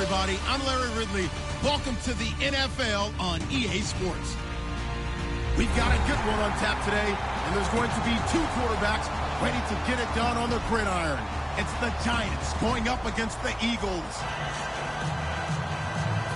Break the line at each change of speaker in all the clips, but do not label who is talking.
everybody. I'm Larry Ridley. Welcome to the NFL on EA Sports. We've got a good one on tap today, and there's going to be two quarterbacks ready to get it done on the gridiron. It's the Giants going up against the Eagles.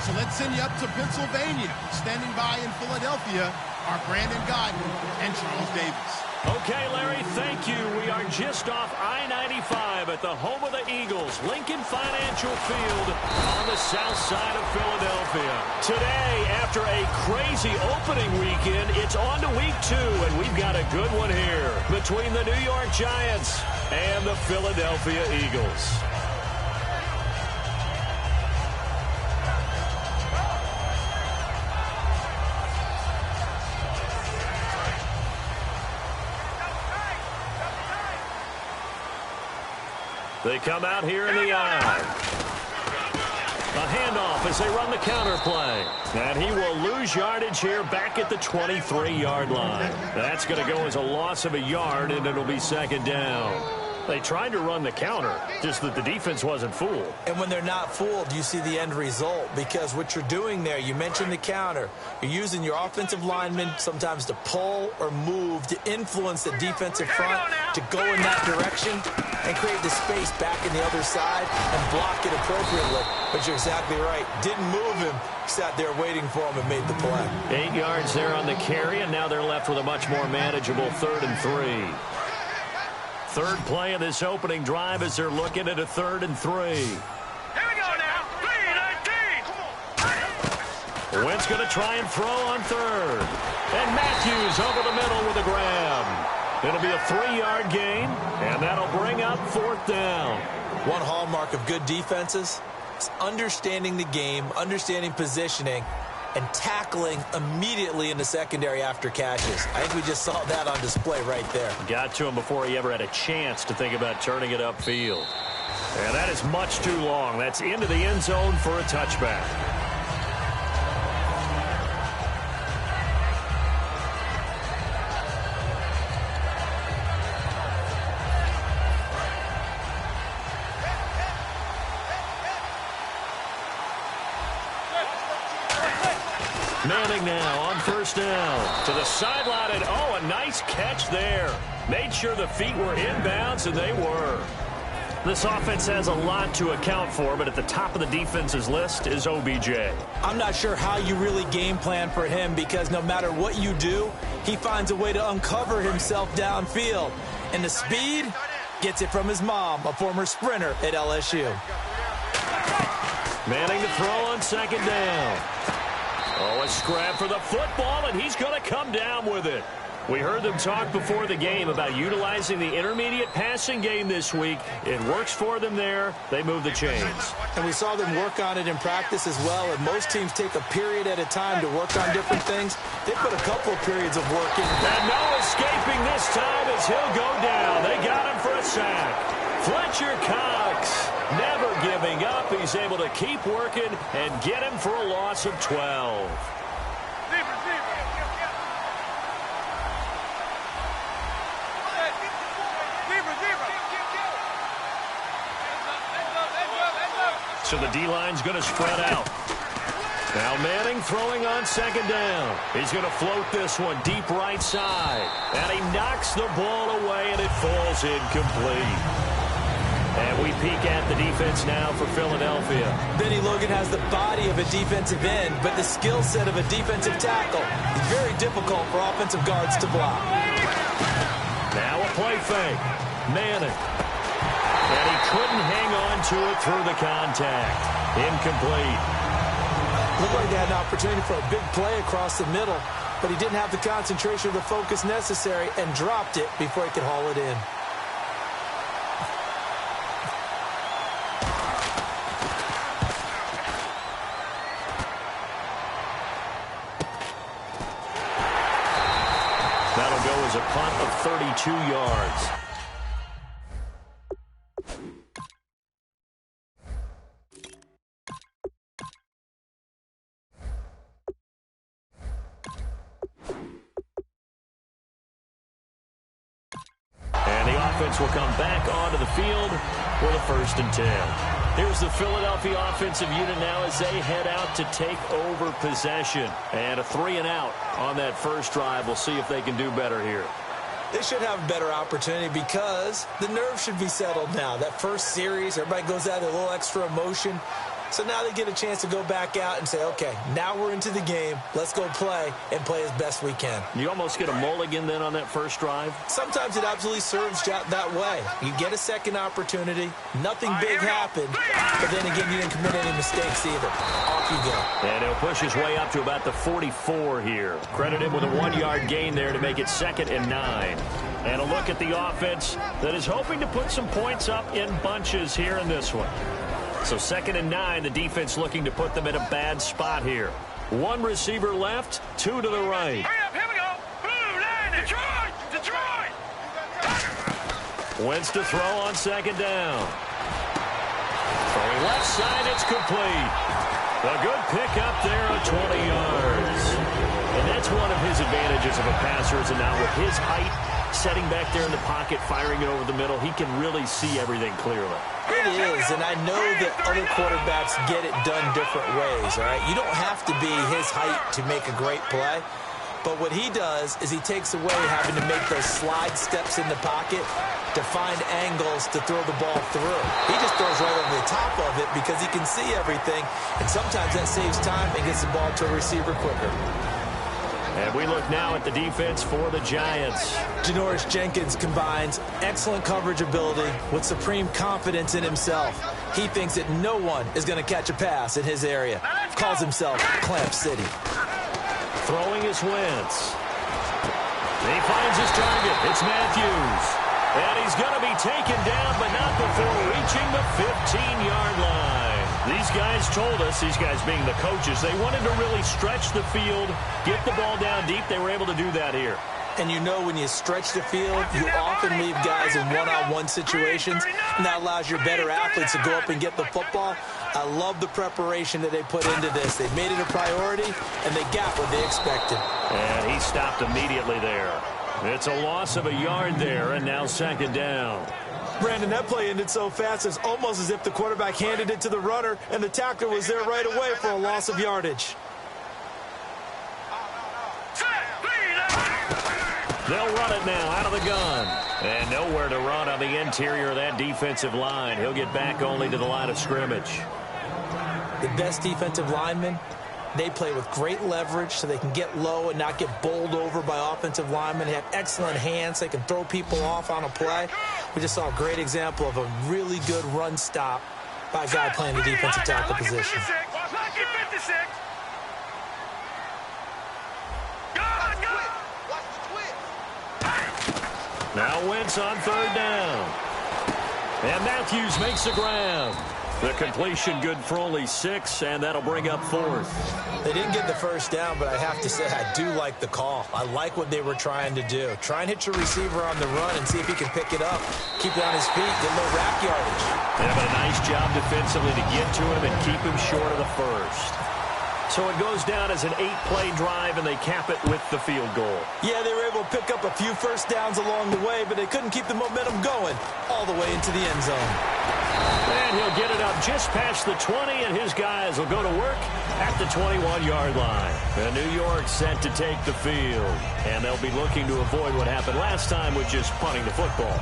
So let's send you up to Pennsylvania. Standing by in Philadelphia are Brandon Gaudin and Charles Davis.
Okay, Larry, thank you. We are just off I-95 at the home of the Eagles, Lincoln Financial Field on the south side of Philadelphia. Today, after a crazy opening weekend, it's on to week 2, and we've got a good one here between the New York Giants and the Philadelphia Eagles. They come out here in the eye. A handoff as they run the counter play. And he will lose yardage here back at the 23-yard line. That's going to go as a loss of a yard, and it'll be second down. They tried to run the counter, just that the defense wasn't fooled.
And when they're not fooled, you see the end result, because what you're doing there, you mentioned the counter. You're using your offensive linemen sometimes to pull or move to influence the defensive front to go in that direction and create the space back in the other side and block it appropriately. But you're exactly right. Didn't move him. Sat there waiting for him and made the play.
8 yards there on the carry, and now they're left with a much more manageable 3rd and 3. Third play of this opening drive as they're looking at a 3rd and 3.
Here we go now. 3-19.
Wentz going to try and throw on 3rd. And Matthews over the middle with a grab. It'll be a 3-yard gain, and that'll bring up 4th down.
One hallmark of good defenses is understanding the game, understanding positioning, and tackling immediately in the secondary after catches. I think we just saw that on display right there.
Got to him before he ever had a chance to think about turning it upfield. And that is much too long. That's into the end zone for a touchback. Manning now on 1st down to the sideline, and oh, a nice catch there. Made sure the feet were inbounds, and they were. This offense has a lot to account for, but at the top of the defense's list is OBJ.
I'm not sure how you really game plan for him, because no matter what you do, he finds a way to uncover himself downfield. And the speed gets it from his mom, a former sprinter at LSU.
Manning to throw on 2nd down. Oh, a scrap for the football, and he's going to come down with it. We heard them talk before the game about utilizing the intermediate passing game this week. It works for them there. They move the chains.
And we saw them work on it in practice as well. And most teams take a period at a time to work on different things. They put a couple of periods of work in.
And no escaping this time as he'll go down. They got him for a sack. Fletcher Cox never giving up. He's able to keep working and get him for a loss of 12. So the D-line's going to spread out. Now Manning throwing on 2nd down. He's going to float this one deep right side. And he knocks the ball away, and it falls incomplete. And we peek at the defense now for Philadelphia.
Benny Logan has the body of a defensive end, but the skill set of a defensive tackle is very difficult for offensive guards to block.
Now a play fake. Manning. And he couldn't hang on to it through the contact. Incomplete.
Looked like they had an opportunity for a big play across the middle, but he didn't have the concentration or the focus necessary and dropped it before he could haul it in.
That'll go as a punt of 32 yards. defense will come back onto the field with a 1st and 10. Here's the Philadelphia offensive unit now as they head out to take over possession. And a 3-and-out on that first drive. We'll see if they can do better here.
They should have a better opportunity because the nerves should be settled now. That first series, everybody goes out with a little extra emotion. So now they get a chance to go back out and say, okay, now we're into the game. Let's go play and play as best we can.
You almost get a mulligan then on that first drive?
Sometimes it absolutely serves that way. You get a second opportunity. Nothing big happened. But then again, you didn't commit any mistakes either. Off you go.
And he'll push his way up to about the 44 here. Credit him with a 1-yard gain there to make it 2nd and 9. And a look at the offense that is hoping to put some points up in bunches here in this one. So 2nd and 9, the defense looking to put them in a bad spot here. 1 receiver left, 2 to the right.
Hurry up, here we go. Blue line, Detroit!
Wentz to throw on 2nd down. Throwing left side, it's complete. A good pick up there of 20 yards. And that's one of his advantages of a passer, is now with his height, setting back there in the pocket, firing it over the middle, he can really see everything clearly.
It is, and I know that other quarterbacks get it done different ways, all right? You don't have to be his height to make a great play, but what he does is he takes away having to make those slide steps in the pocket to find angles to throw the ball through. He just throws right over the top of it because he can see everything, and sometimes that saves time and gets the ball to a receiver quicker.
And we look now at the defense for the Giants.
Janoris Jenkins combines excellent coverage ability with supreme confidence in himself. He thinks that no one is going to catch a pass in his area. Calls himself Clamp City.
Throwing is Wentz. He finds his target. It's Matthews. And he's going to be taken down, but not before reaching the 15-yard line. These guys told us, these guys being the coaches, they wanted to really stretch the field, get the ball down deep. They were able to do that here.
And you know when you stretch the field, you often leave guys in one-on-one situations, and that allows your better athletes to go up and get the football. I love the preparation that they put into this. They made it a priority, and they got what they expected.
And he stopped immediately there. It's a loss of a yard there, and now 2nd down.
Brandon, that play ended so fast, it's almost as if the quarterback handed it to the runner, and the tackler was there right away for a loss of yardage.
They'll run it now out of the gun. And nowhere to run on the interior of that defensive line. He'll get back only to the line of scrimmage.
The best defensive linemen, they play with great leverage so they can get low and not get bowled over by offensive linemen. They have excellent hands. They can throw people off on a play. We just saw a great example of a really good run stop by a guy playing the defensive tackle position.
Now Wentz on 3rd down. And Matthews makes the ground. The completion good for only 6, and that'll bring up 4th.
They didn't get the first down, but I have to say I do like the call. I like what they were trying to do. Try and hit your receiver on the run and see if he can pick it up. Keep it on his feet, get a little rack yardage.
They have a nice job defensively to get to him and keep him short of the first. So it goes down as an 8-play drive, and they cap it with the field goal.
Yeah, they were able to pick up a few first downs along the way, but they couldn't keep the momentum going all the way into the end zone.
And he'll get it up just past the 20, and his guys will go to work at the 21-yard line. And New York set to take the field, and they'll be looking to avoid what happened last time, which is punting the football.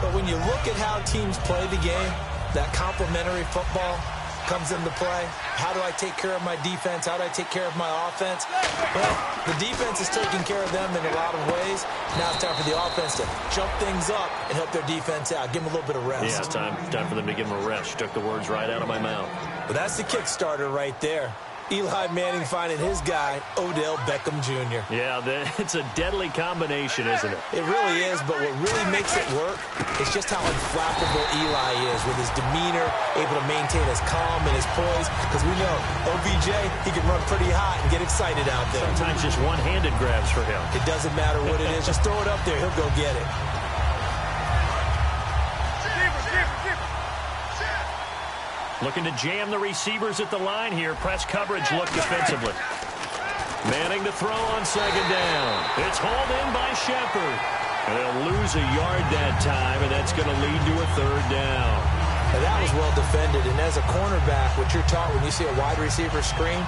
But when you look at how teams play the game, that complementary football comes into play. How do I take care of my defense? How do I take care of my offense? Well, the defense is taking care of them in a lot of ways. Now it's time for the offense to jump things up and help their defense out. Give them a little bit of rest.
Yeah, it's time for them to give them a rest. You took the words right out of my mouth.
But that's the Kickstarter right there. Eli Manning finding his guy, Odell Beckham Jr.
Yeah, it's a deadly combination, isn't it?
It really is, but what really makes it work is just how unflappable Eli is with his demeanor, able to maintain his calm and his poise, because we know OBJ, he can run pretty hot and get excited out there.
Sometimes just one-handed grabs for him.
It doesn't matter what it is. Just throw it up there. He'll go get it.
Looking to jam the receivers at the line here. Press coverage look defensively. Manning to throw on 2nd down. It's hauled in by Shepard. And they'll lose a yard that time, and that's going to lead to a third down.
And that was well defended. And as a cornerback, what you're taught when you see a wide receiver screen,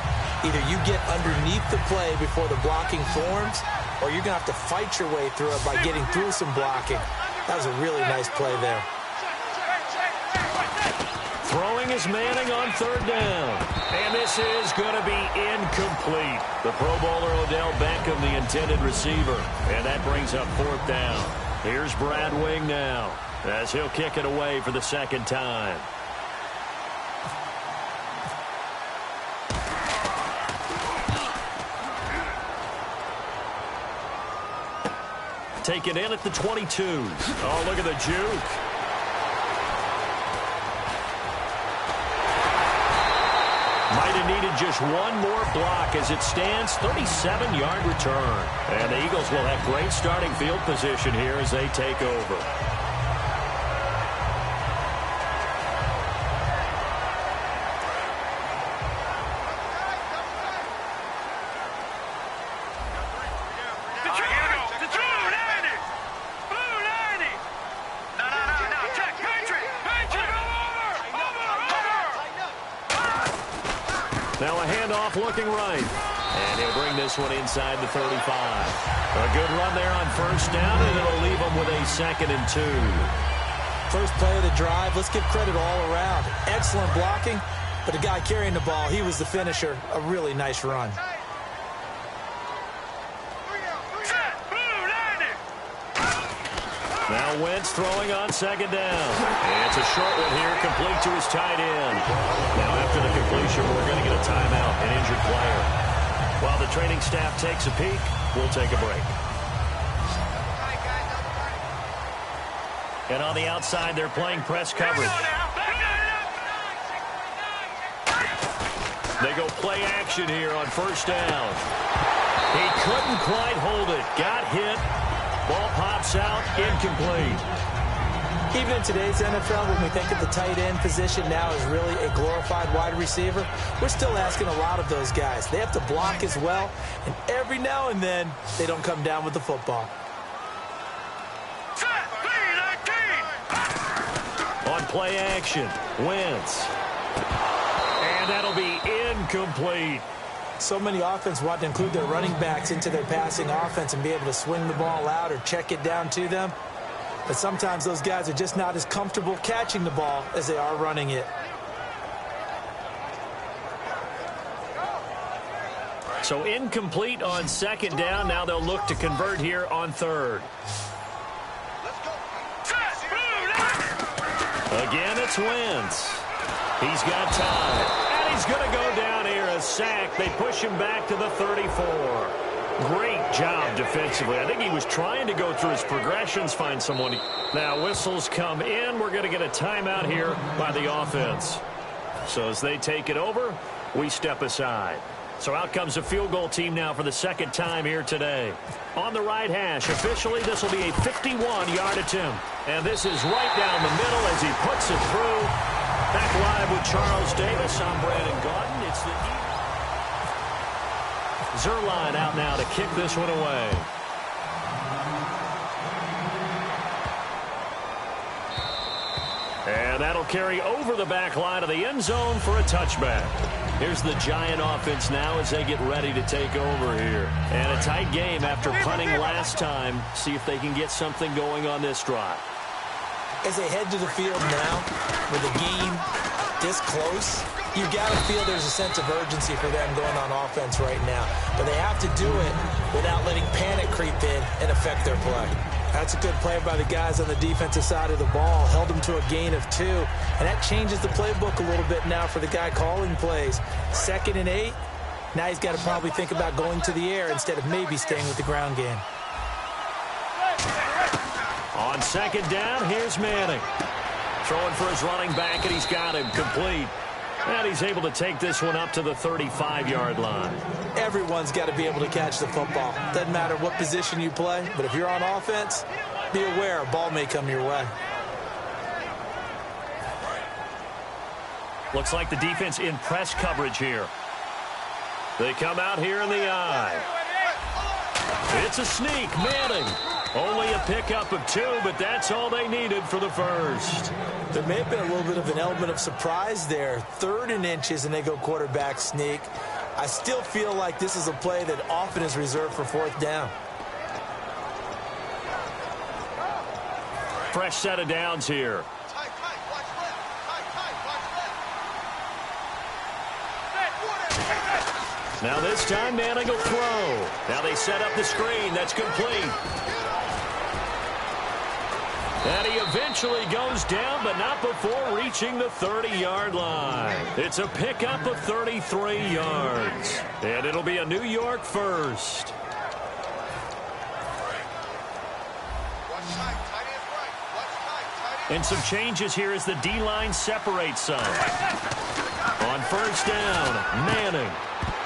either you get underneath the play before the blocking forms, or you're going to have to fight your way through it by getting through some blocking. That was a really nice play there.
Throwing is Manning on third down. And this is going to be incomplete. The Pro Bowler Odell Beckham, the intended receiver. And that brings up fourth down. Here's Brad Wing now, as he'll kick it away for the second time. Take it in at the 22. Oh, look at the juke. Might have needed just one more block as it stands, 37-yard return. And the Eagles will have great starting field position here as they take over. Now a handoff looking right. And he'll bring this one inside the 35. A good run there on first down, and it'll leave them with a 2nd and 2.
First play of the drive, let's give credit all around. Excellent blocking, but the guy carrying the ball, he was the finisher. A really nice run.
Now Wentz throwing on second down. And it's a short one here, complete to his tight end. Now after the completion, we're going to get a timeout, an injured player. While the training staff takes a peek, we'll take a break. And on the outside, they're playing press coverage. They go play action here on first down. He couldn't quite hold it. Got hit. Ball pops out, incomplete.
Even in today's NFL, when we think of the tight end position now as really a glorified wide receiver, we're still asking a lot of those guys. They have to block as well, and every now and then, they don't come down with the football.
On play action, Wentz. And that'll be incomplete.
So many offenses want to include their running backs into their passing offense and be able to swing the ball out or check it down to them. But sometimes those guys are just not as comfortable catching the ball as they are running it.
So incomplete on second down. Now they'll look to convert here on third. Again, it's Wentz. He's got time. And he's going to go down here, a sack. They push him back to the 34. Great job defensively. I think he was trying to go through his progressions, find someone. Now whistles come in. We're going to get a timeout here by the offense. So as they take it over, we step aside. So out comes the field goal team now for the second time here today. On the right hash, officially this will be a 51-yard attempt. And this is right down the middle as he puts it through. Back live with Charles Davis. I'm Brandon Gaudin. It's the Zuerlein out now to kick this one away. And that'll carry over the back line of the end zone for a touchback. Here's the Giant offense now as they get ready to take over here. And a tight game after punting last time. See if they can get something going on this drive.
As they head to the field now, with the game this close, you got to feel there's a sense of urgency for them going on offense right now. But they have to do it without letting panic creep in and affect their play. That's a good play by the guys on the defensive side of the ball. Held them to a gain of 2. And that changes the playbook a little bit now for the guy calling plays. 2nd and 8. Now he's got to probably think about going to the air instead of maybe staying with the ground game.
On second down, here's Manning. Throwing for his running back, and he's got him complete. And he's able to take this one up to the 35-yard line.
Everyone's got to be able to catch the football. Doesn't matter what position you play, but if you're on offense, be aware a ball may come your way.
Looks like the defense in press coverage here. They come out here in the eye. It's a sneak. Manning Only a pickup of 2, but that's all they needed for the first.
There may have been a little bit of an element of surprise there. 3rd and inches, and they go quarterback sneak. I still feel like this is a play that often is reserved for 4th down.
Fresh set of downs here. Now this time Manning will throw. Now they set up the screen. That's complete. And he eventually goes down, but not before reaching the 30-yard line. It's a pickup of 33 yards. And it'll be a New York first. And some changes here as the D-line separates some. On first down, Manning.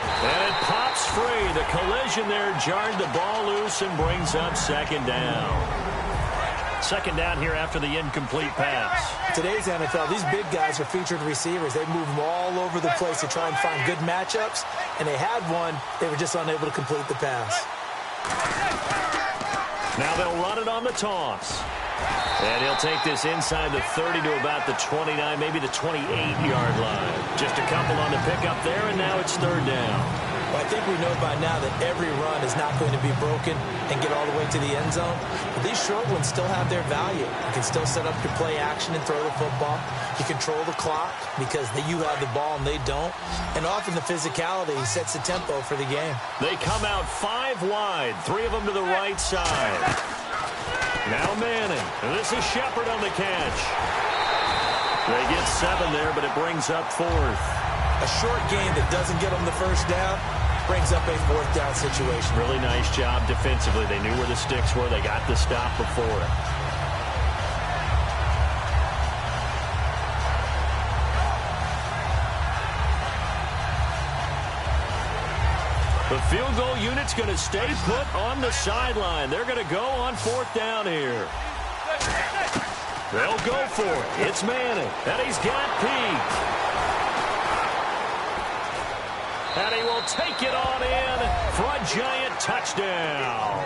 And it pops free. The collision there jarred the ball loose and brings up 2nd down. 2nd down here after the incomplete pass.
Today's NFL, these big guys are featured receivers. They move them all over the place to try and find good matchups. And they had one. They were just unable to complete the pass.
Now they'll run it on the toss. And he'll take this inside the 30 to about the 29, maybe the 28-yard line. Just a couple on the pickup there, and now it's 3rd down.
Well, I think we know by now that every run is not going to be broken and get all the way to the end zone. But these short ones still have their value. You can still set up your play action and throw the football. You control the clock because you have the ball and they don't. And often the physicality sets the tempo for the game.
They come out 5 wide, 3 of them to the right side. Now Manning. And this is Shepard on the catch. They get 7 there, but it brings up 4th.
A short game that doesn't get them the first down brings up a 4th down situation.
Really nice job defensively. They knew where the sticks were. They got the stop before it. The field goal unit's going to stay put on the sideline. They're going to go on 4th down here. They'll go for it. It's Manning. And he's got Peake. And he will take it on in for a giant touchdown.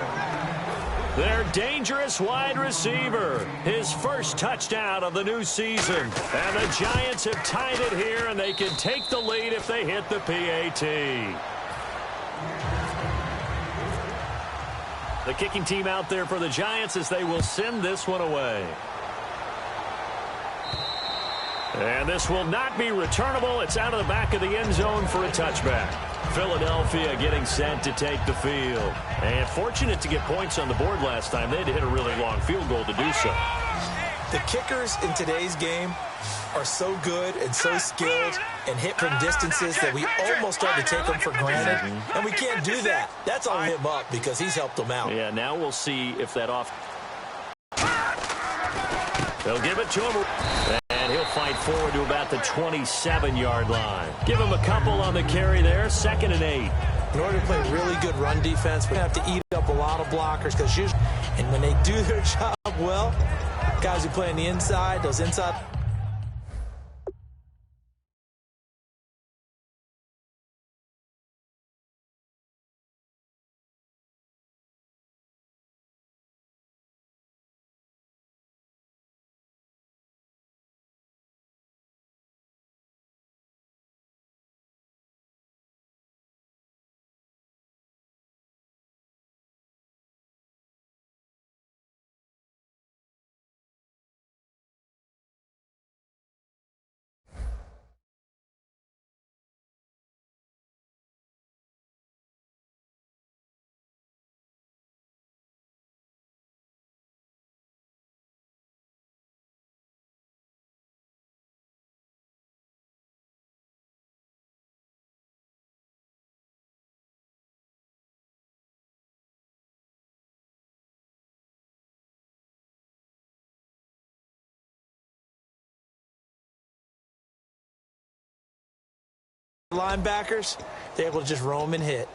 Their dangerous wide receiver. His first touchdown of the new season. And the Giants have tied it here, and they can take the lead if they hit the PAT. The kicking team out there for the Giants as they will send this one away. And this will not be returnable. It's out of the back of the end zone for a touchback. Philadelphia getting set to take the field. And fortunate to get points on the board last time. They had to hit a really long field goal to do so.
The kickers in today's game are so good and so skilled and hit from distances that we almost start to take them for granted. And we can't do that. That's on him up because he's helped them out.
Yeah, now we'll see if that off. They'll give it to him. And he'll fight forward to about the 27-yard line. Give him a couple on the carry there. 2nd and 8.
In order to play really good run defense, we're going to have to eat up a lot of blockers because usually, and when they do their job well, guys who play on the inside, those inside. Linebackers, they're able to just roam and hit.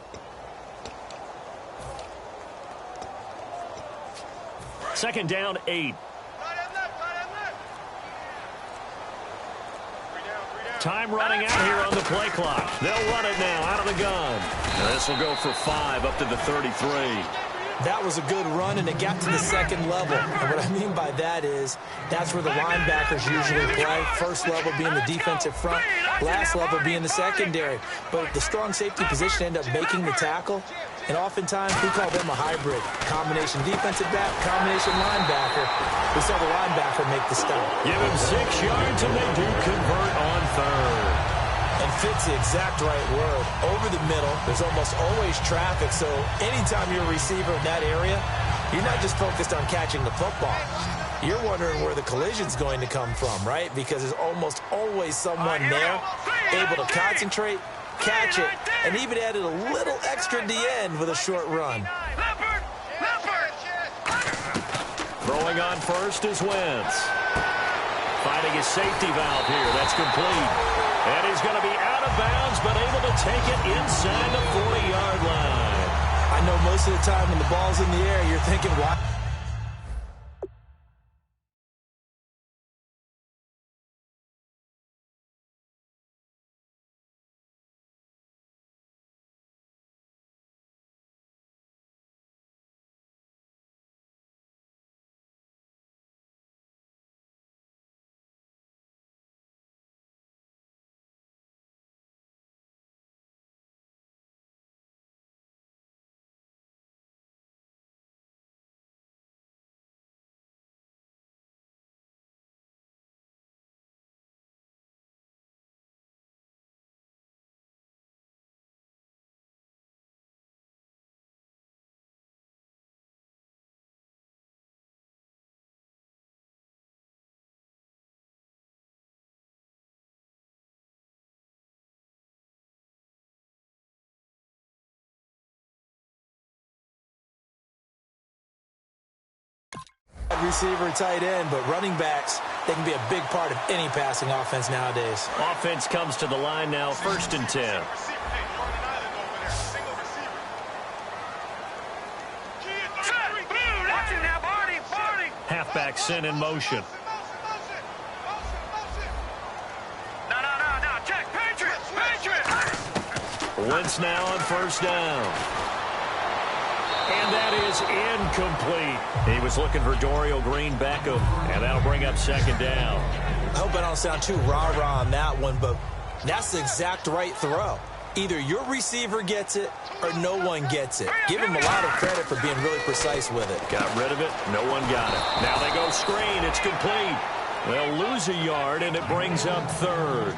Second down, 8. Time running out here on the play clock. They'll run it now out of the gun. And this will go for 5 up to the 33.
That was a good run, and it got to the second level. And what I mean by that is that's where the linebackers usually play. First level being the defensive front, last level being the secondary. But the strong safety position ended up making the tackle, and oftentimes we call them a hybrid. Combination defensive back, combination linebacker. We saw the linebacker make the stop.
Give him 6 yards, and they do convert on third.
And fits the exact right word. Over the middle, there's almost always traffic, so anytime you're a receiver in that area, you're not just focused on catching the football. You're wondering where the collision's going to come from, right? Because there's almost always someone there able to concentrate, catch it, and even added a little extra at the end with a short run.
Throwing on first is Wentz. Finding his safety valve here. That's complete. And he's going to be out of bounds, but able to take it inside the 40-yard line.
I know most of the time when the ball's in the air, you're thinking, why? Receiver, tight end, but running backs, they can be a big part of any passing offense nowadays.
Offense comes to the line now, 1st and 10. Halfback sent in motion.
No, check, Patriots!
Wentz now on 1st down. And that is incomplete. He was looking for Dorial Green-Beckham, and that'll bring up 2nd down.
I hope I don't sound too rah-rah on that one, but that's the exact right throw. Either your receiver gets it or no one gets it. Give him a lot of credit for being really precise with it.
Got rid of it. No one got it. Now they go screen. It's complete. They'll lose a yard, and it brings up 3rd.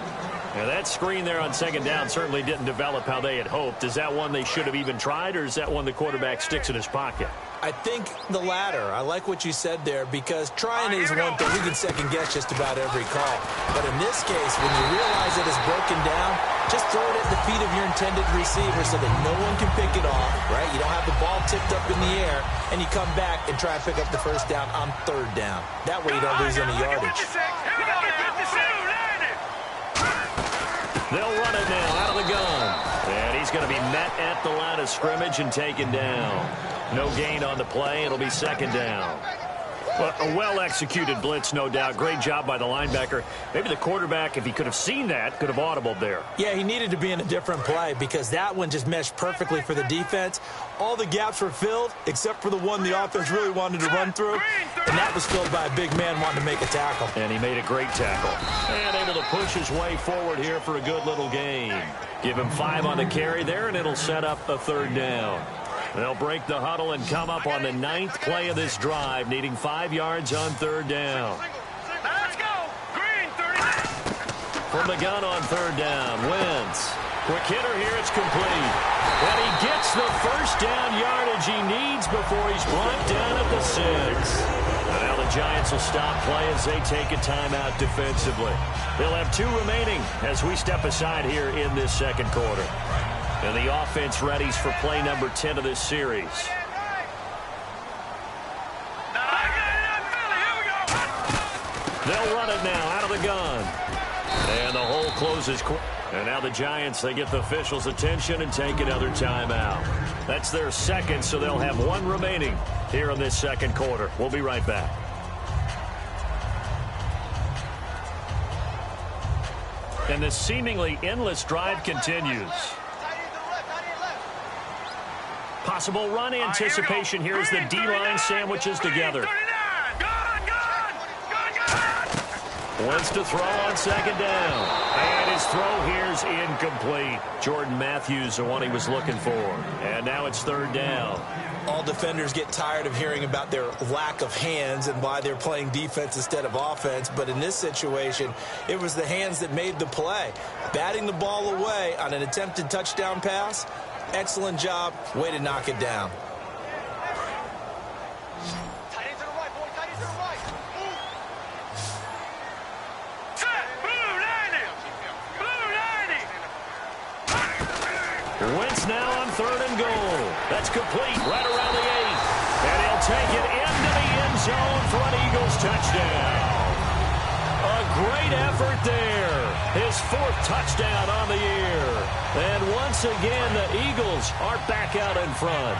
Now, that screen there on 2nd down certainly didn't develop how they had hoped. Is that one they should have even tried, or is that one the quarterback sticks in his pocket?
I think the latter. I like what you said there, because trying is one thing. We can second-guess just about every call. But in this case, when you realize that it's broken down, just throw it at the feet of your intended receiver so that no one can pick it off, right? You don't have the ball tipped up in the air, and you come back and try and pick up the 1st down on 3rd down. That way you don't lose any yardage.
They'll run it now out of the gun. And he's going to be met at the line of scrimmage and taken down. No gain on the play. It'll be 2nd down. Well, a well-executed blitz, no doubt. Great job by the linebacker. Maybe the quarterback, if he could have seen that, could have audibled there.
Yeah, he needed to be in a different play because that one just meshed perfectly for the defense. All the gaps were filled except for the one the offense really wanted to run through, and that was filled by a big man wanting to make a tackle.
And he made a great tackle. And able to push his way forward here for a good little gain. Give him 5 on the carry there, and it'll set up a 3rd down. They'll break the huddle and come up on the 9th play of this drive, needing 5 yards on 3rd down.
Let's go! Green, 30.
From the gun on 3rd down, Wentz. Quick hitter here, it's complete. And he gets the 1st down yardage he needs before he's brought down at the 6. Now the Giants will stop play as they take a timeout defensively. They'll have 2 remaining as we step aside here in this 2nd quarter. And the offense readies for play number 10 of this series. They'll run it now out of the gun. And the hole closes quick. And now the Giants, they get the officials' attention and take another timeout. That's their 2nd, so they'll have 1 remaining here in this 2nd quarter. We'll be right back. And the seemingly endless drive continues. Possible run anticipation here as the D-line sandwiches together. Wants to throw on second down. And his throw here is incomplete. Jordan Matthews, the one he was looking for. And now it's third down.
All defenders get tired of hearing about their lack of hands and why they're playing defense instead of offense. But in this situation, it was the hands that made the play. Batting the ball away on an attempted touchdown pass. Excellent job. Way to knock it down.
Wentz now on third and goal. That's complete right around the 8. And he'll take it into the end zone for an Eagles touchdown. A great effort there. His 4th touchdown on the year. And once again, the Eagles are back out in front.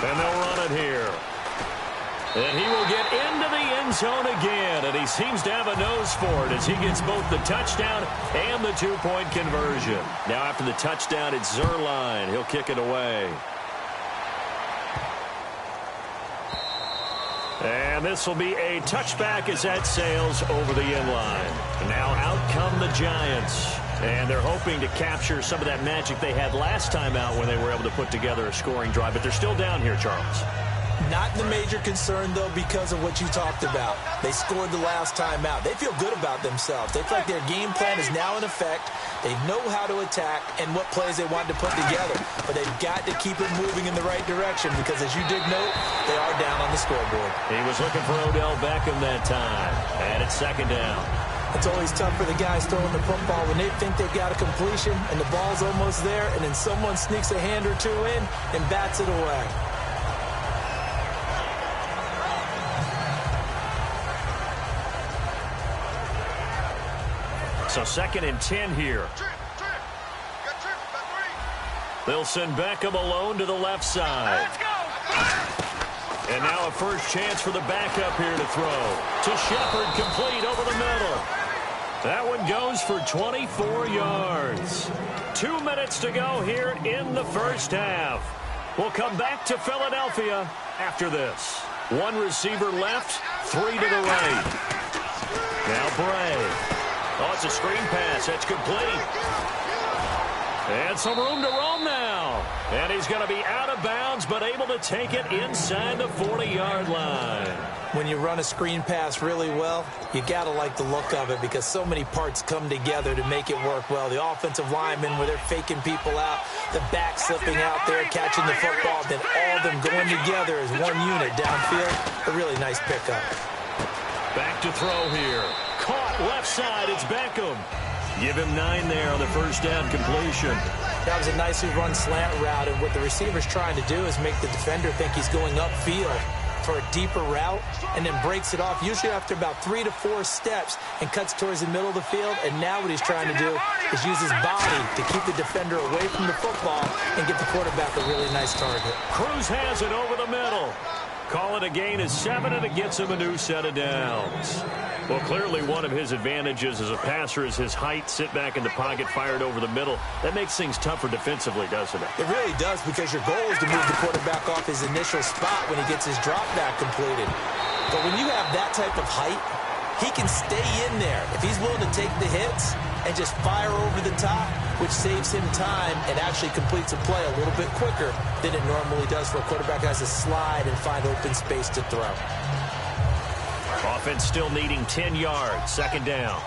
And they'll run it here. And he will get into the end zone again, and he seems to have a nose for it as he gets both the touchdown and the 2-point conversion. Now after the touchdown, it's Zuerlein. He'll kick it away. And this will be a touchback as that sails over the end line. Now out come the Giants. And they're hoping to capture some of that magic they had last time out when they were able to put together a scoring drive. But they're still down here, Charles.
Not the major concern, though, because of what you talked about. They scored the last time out. They feel good about themselves. They feel like their game plan is now in effect. They know how to attack and what plays they want to put together. But they've got to keep it moving in the right direction because, as you did note, they are down on the scoreboard.
He was looking for Odell Beckham that time. And it's second down.
It's always tough for the guys throwing the football when they think they've got a completion and the ball's almost there, and then someone sneaks a hand or two in and bats it away.
So 2nd and 10 here. They'll send Beckham alone to the left side.
Let's go!
And now a first chance for the backup here to throw. To Shepard, complete over the middle. That one goes for 24 yards. 2 minutes to go here in the first half. We'll come back to Philadelphia after this. 1 receiver left, 3 to the right. Now Bray. Oh, it's a screen pass. That's complete. And some room to roam now. And he's going to be out of bounds, but able to take it inside the 40-yard line.
When you run a screen pass really well, you got to like the look of it because so many parts come together to make it work well. The offensive linemen, where they're faking people out, the back slipping out there, catching the football, then all of them going together as one unit downfield. A really nice pickup.
Back to throw here. Caught left side. It's Beckham. Give him 9 there on the first down completion.
That was a nicely run slant route, and what the receiver's trying to do is make the defender think he's going upfield for a deeper route and then breaks it off, usually after about 3 to 4 steps, and cuts towards the middle of the field. And now what he's trying to do is use his body to keep the defender away from the football and give the quarterback a really nice target.
Cruz has it over the middle. Call it a gain of 7, and it gets him a new set of downs. Well, clearly one of his advantages as a passer is his height. Sit back in the pocket, fired over the middle. That makes things tougher defensively, doesn't it?
It really does, because your goal is to move the quarterback off his initial spot when he gets his drop back completed. But when you have that type of height, he can stay in there if he's willing to take the hits and just fire over the top, which saves him time and actually completes a play a little bit quicker than it normally does for a quarterback who has to slide and find open space to throw.
Offense still needing 10 yards. Second down.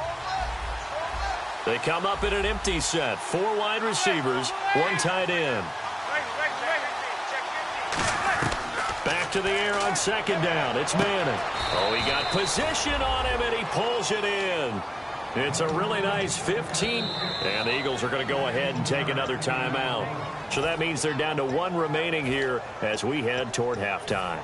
They come up in an empty set. 4 wide receivers, 1 tight end. Back to the air on second down. It's Manning. Oh, he got position on him, and he pulls it in. It's a really nice 15. And the Eagles are going to go ahead and take another timeout. So that means they're down to 1 remaining here as we head toward halftime.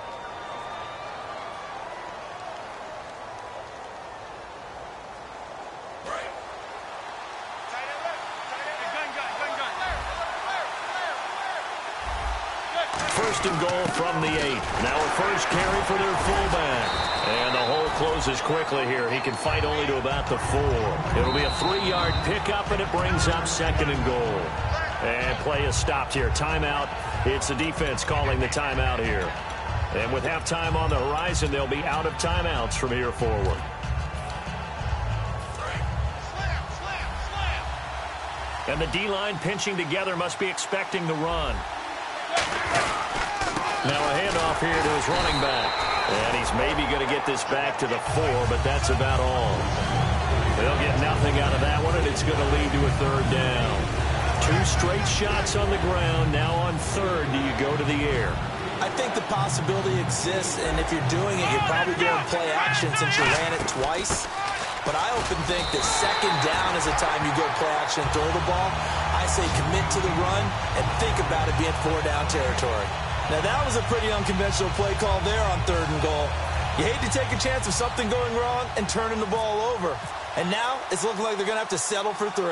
First and goal from the 8. Now a first carry for their fullback. And the whole closes quickly here. He can fight only to about the 4. It'll be a 3-yard pickup, and it brings up 2nd and goal. And play is stopped here. Timeout. It's the defense calling the timeout here. And with halftime on the horizon, they'll be out of timeouts from here forward. And the D-line pinching together must be expecting the run. Now a handoff here to his running back. And he's maybe going to get this back to the 4, but that's about all. They'll get nothing out of that one, and it's going to lead to a 3rd down. 2 straight shots on the ground. Now on 3rd, do you go to the air?
I think the possibility exists, and if you're doing it, you're probably going to play action since you ran it twice. But I often think that 2nd down is the time you go play action and throw the ball. I say commit to the run and think about it being 4-down territory. Now, that was a pretty unconventional play call there on 3rd and goal. You hate to take a chance of something going wrong and turning the ball over. And now it's looking like they're going to have to settle for 3.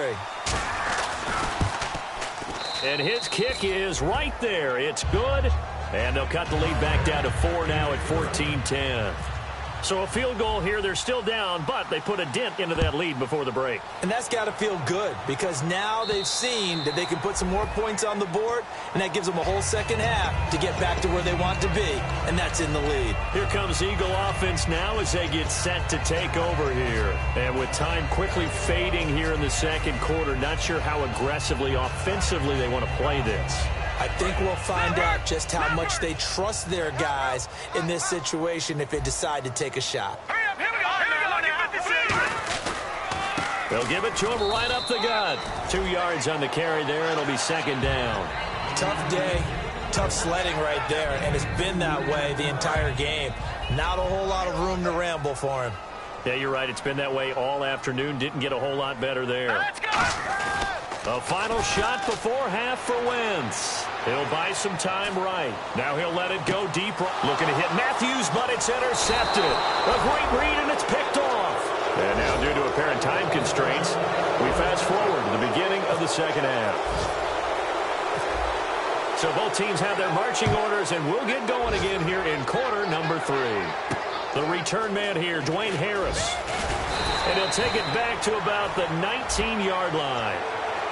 And his kick is right there. It's good. And they'll cut the lead back down to 4 now at 14-10. So a field goal here. They're still down, but they put a dent into that lead before the break.
And that's got to feel good because now they've seen that they can put some more points on the board, and that gives them a whole second half to get back to where they want to be, and that's in the lead.
Here comes Eagle offense now as they get set to take over here. And with time quickly fading here in the 2nd quarter, not sure how aggressively, offensively they want to play this.
I think we'll find out just how much they trust their guys in this situation if they decide to take a shot.
They'll give it to him right up the gut. 2 yards on the carry there. It'll be 2nd down.
Tough day, tough sledding right there, and it's been that way the entire game. Not a whole lot of room to ramble for him.
Yeah, you're right. It's been that way all afternoon. Didn't get a whole lot better there.
Let's go!
A final shot before half for Wentz. He'll buy some time right. Now he'll let it go deep. Looking to hit Matthews, but it's intercepted. A great read, and it's picked off. And now, due to apparent time constraints, we fast forward to the beginning of the 2nd half. So both teams have their marching orders, and we'll get going again here in quarter number 3. The return man here, Dwayne Harris. And he'll take it back to about the 19-yard line.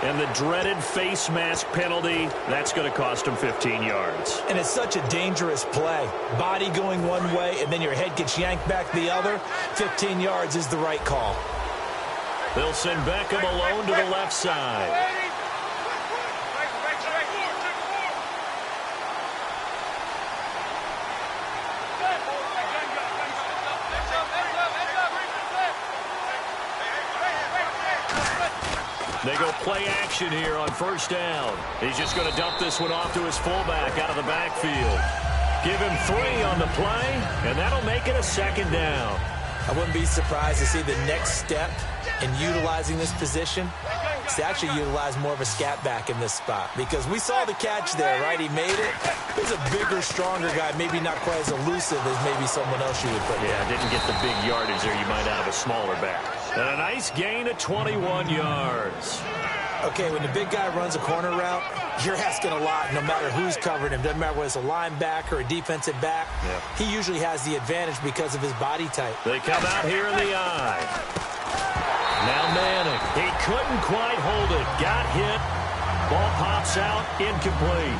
And the dreaded face mask penalty, that's going to cost him 15 yards.
And it's such a dangerous play. Body going one way, and then your head gets yanked back the other. 15 yards is the right call.
They'll send Beckham alone to the left side. They go play action here on 1st down. He's just going to dump this one off to his fullback out of the backfield. Give him 3 on the play, and that'll make it a 2nd down.
I wouldn't be surprised to see the next step in utilizing this position is to actually utilize more of a scat back in this spot, because we saw the catch there, right? He made it. He's a bigger, stronger guy, maybe not quite as elusive as maybe someone else you would put there.
Yeah, didn't get the big yardage there you might out of a smaller back. And a nice gain of 21 yards.
Okay, when the big guy runs a corner route, you're asking a lot no matter who's covering him. Doesn't matter whether it's a linebacker or a defensive back. Yeah. He usually has the advantage because of his body type.
They come out here in the eye. Now Manning. He couldn't quite hold it. Got hit. Ball pops out. Incomplete.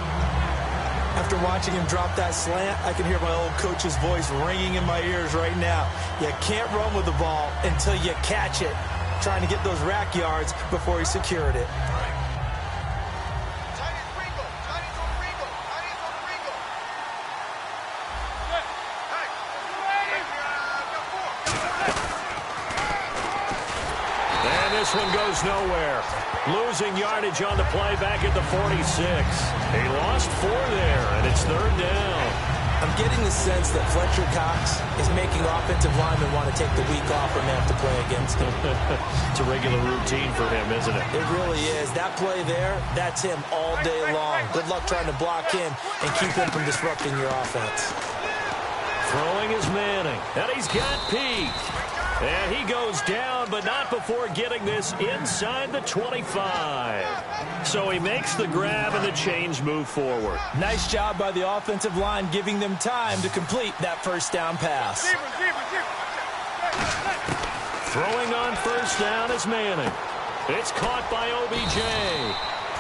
After watching him drop that slant, I can hear my old coach's voice ringing in my ears right now. You can't run with the ball until you catch it. Trying to get those rack yards before he secured it.
And this one goes nowhere. Losing yardage on the play back at the 46. He lost 4 there, and it's 3rd down.
I'm getting the sense that Fletcher Cox is making offensive linemen want to take the week off when they have to play against him.
It's a regular routine for him, isn't it?
It really is. That play there, that's him all day long. Good luck trying to block him and keep him from disrupting your offense.
Throwing is Manning, and he's got Pete. And he goes down, but not before getting this inside the 25. So he makes the grab, and the chains move forward.
Nice job by the offensive line, giving them time to complete that 1st down pass.
Throwing on first down is Manning. It's caught by OBJ.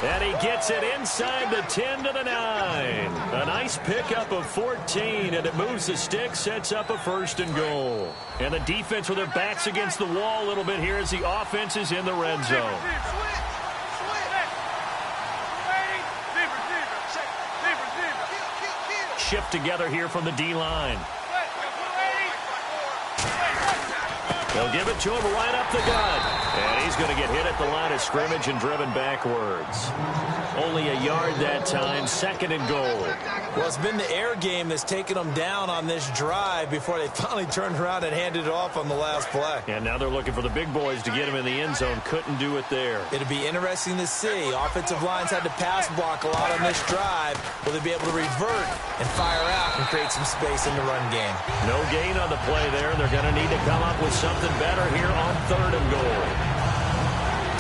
And he gets it inside the 10 to the 9. A nice pickup of 14, and it moves the stick, sets up a 1st and goal. And the defense with their backs against the wall a little bit here as the offense is in the red zone. Shift together here from the D-line. They'll give it to him right up the gut. And he's going to get hit at the line of scrimmage and driven backwards. Only a yard that time, 2nd and goal.
Well, it's been the air game that's taken them down on this drive before they finally turned around and handed it off on the last play.
And now they're looking for the big boys to get him in the end zone. Couldn't do it there.
It'll be interesting to see. Offensive lines had to pass block a lot on this drive. Will they be able to revert and fire out and create some space in the run game?
No gain on the play there. They're going to need to come up with something better here on 3rd and goal.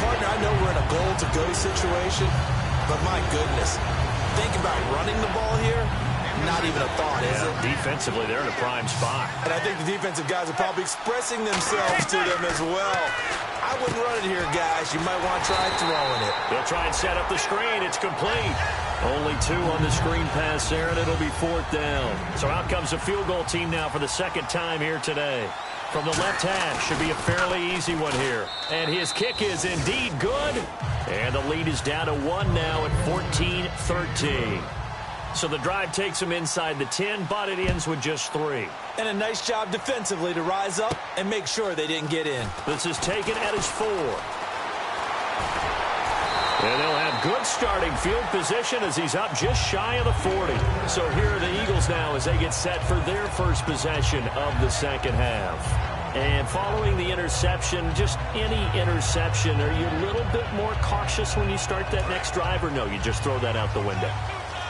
Partner, I know we're in a goal-to-go situation, but my goodness, think about running the ball here. Not even a thought, is it?
Defensively, they're in a prime spot.
And I think the defensive guys are probably expressing themselves to them as well. I wouldn't run it here, guys. You might want to try throwing it.
They'll try and set up the screen. It's complete. Only 2 on the screen pass there, and it'll be 4th down. So out comes the field goal team now for the 2nd time here today. From the left hash, should be a fairly easy one here. And his kick is indeed good. And the lead is down to 1 now at 14-13. So the drive takes him inside the 10, but it ends with just 3.
And a nice job defensively to rise up and make sure they didn't get in.
This is taken at his 4. And they'll have good starting field position as he's up just shy of the 40. So here are the Eagles now as they get set for their first possession of the 2nd half. And following the interception, just any interception, are you a little bit more cautious when you start that next drive, or no, you just throw that out the window?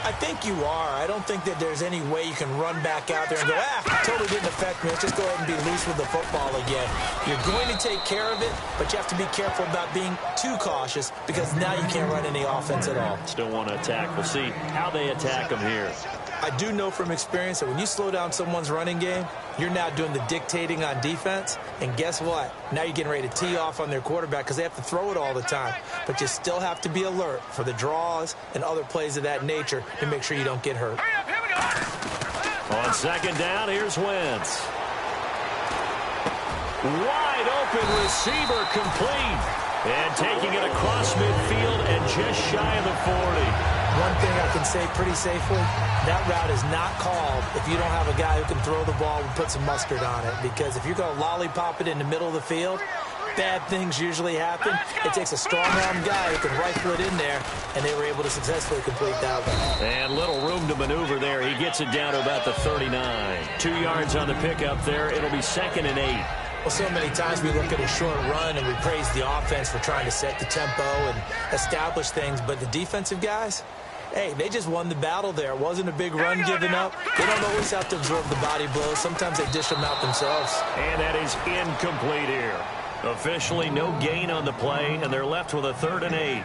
I think you are. I don't think that there's any way you can run back out there and go, totally didn't affect me. Let's just go ahead and be loose with the football again. You're going to take care of it, but you have to be careful about being too cautious because now you can't run any offense at all.
Still want to attack. We'll see how they attack them here.
I do know from experience that when you slow down someone's running game, you're now doing the dictating on defense. And guess what? Now you're getting ready to tee off on their quarterback because they have to throw it all the time. But you still have to be alert for the draws and other plays of that nature to make sure you don't get hurt.
On 2nd down, here's Wentz. Wide open receiver complete. And taking it across midfield and just shy of the 40.
One thing I can say pretty safely, that route is not called if you don't have a guy who can throw the ball and put some mustard on it. Because if you're going to lollipop it in the middle of the field, bad things usually happen. It takes a strong-arm guy who can rifle it in there, and they were able to successfully complete that one.
And little room to maneuver there. He gets it down to about the 39. 2 yards on the pickup there. It'll be 2nd and 8.
Well, so many times we look at a short run and we praise the offense for trying to set the tempo and establish things, but the defensive guys, hey, they just won the battle there. It wasn't a big run given up. They don't always have to absorb the body blows. Sometimes they dish them out themselves.
And that is incomplete here. Officially no gain on the play, and they're left with a 3rd and 8.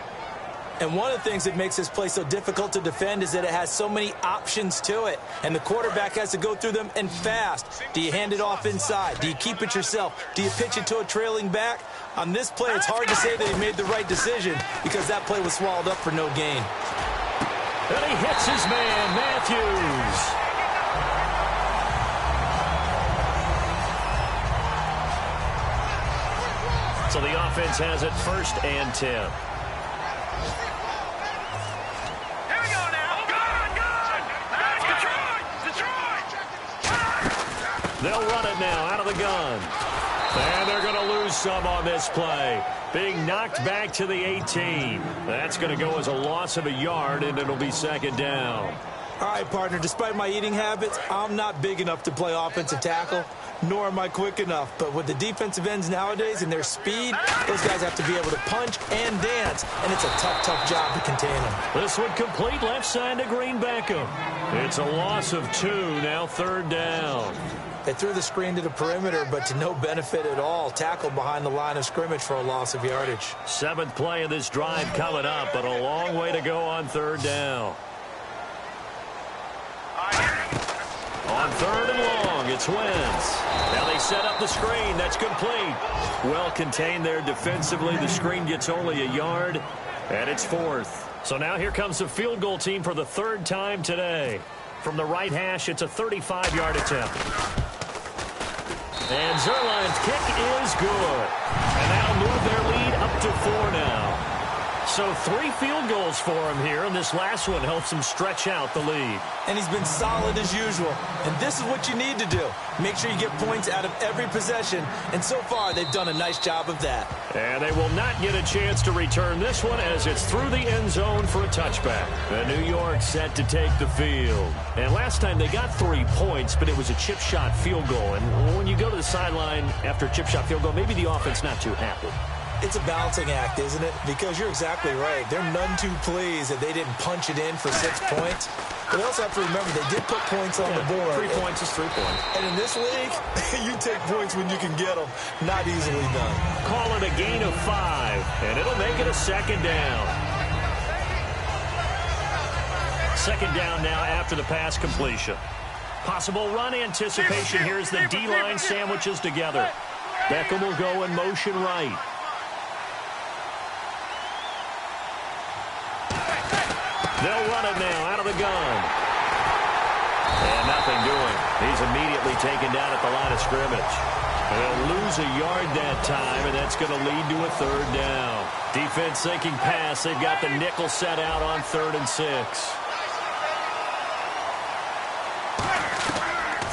And one of the things that makes this play so difficult to defend is that it has so many options to it. And the quarterback has to go through them and fast. Do you hand it off inside? Do you keep it yourself? Do you pitch it to a trailing back? On this play, it's hard to say that he made the right decision because that play was swallowed up for no gain.
And he hits his man, Matthews. So the offense has it 1st and 10. They'll run it now out of the gun. And they're going to lose some on this play. Being knocked back to the 18. That's going to go as a loss of a yard, and it'll be 2nd down.
All right, partner, despite my eating habits, I'm not big enough to play offensive tackle, nor am I quick enough. But with the defensive ends nowadays and their speed, those guys have to be able to punch and dance, and it's a tough, tough job to contain them.
This one complete left side to Green Beckham. It's a loss of 2, now 3rd down.
They threw the screen to the perimeter, but to no benefit at all. Tackled behind the line of scrimmage for a loss of yardage.
7th play of this drive coming up, but a long way to go on 3rd down. On third and long, it's Wentz. Now they set up the screen. That's complete. Well contained there defensively. The screen gets only a yard, and it's fourth. So now here comes the field goal team for the third time today. From the right hash, it's a 35-yard attempt. And Zuerlein's kick is good. And that'll move their lead up to 4 now. So 3 field goals for him here, and this last one helps him stretch out the lead.
And he's been solid as usual. And this is what you need to do. Make sure you get points out of every possession. And so far, they've done a nice job of that.
And they will not get a chance to return this one as it's through the end zone for a touchback. The New York set to take the field. And last time they got 3 points, but it was a chip shot field goal. And when you go to the sideline after a chip shot field goal, maybe the offense not too happy.
It's a balancing act, isn't it? Because you're exactly right. They're none too pleased that they didn't punch it in for 6 points. But they also have to remember they did put points on the board.
3 points is 3 points.
And in this league, you take points when you can get them. Not easily done.
Call it a gain of 5, and it'll make it a second down. Second down now after the pass completion. Possible run anticipation. Here's the D-line sandwiches together. Beckham will go in motion right. They'll run it now out of the gun. And nothing doing. He's immediately taken down at the line of scrimmage. They'll lose a yard that time, and that's going to lead to a third down. Defense thinking pass. They've got the nickel set out on 3rd and 6.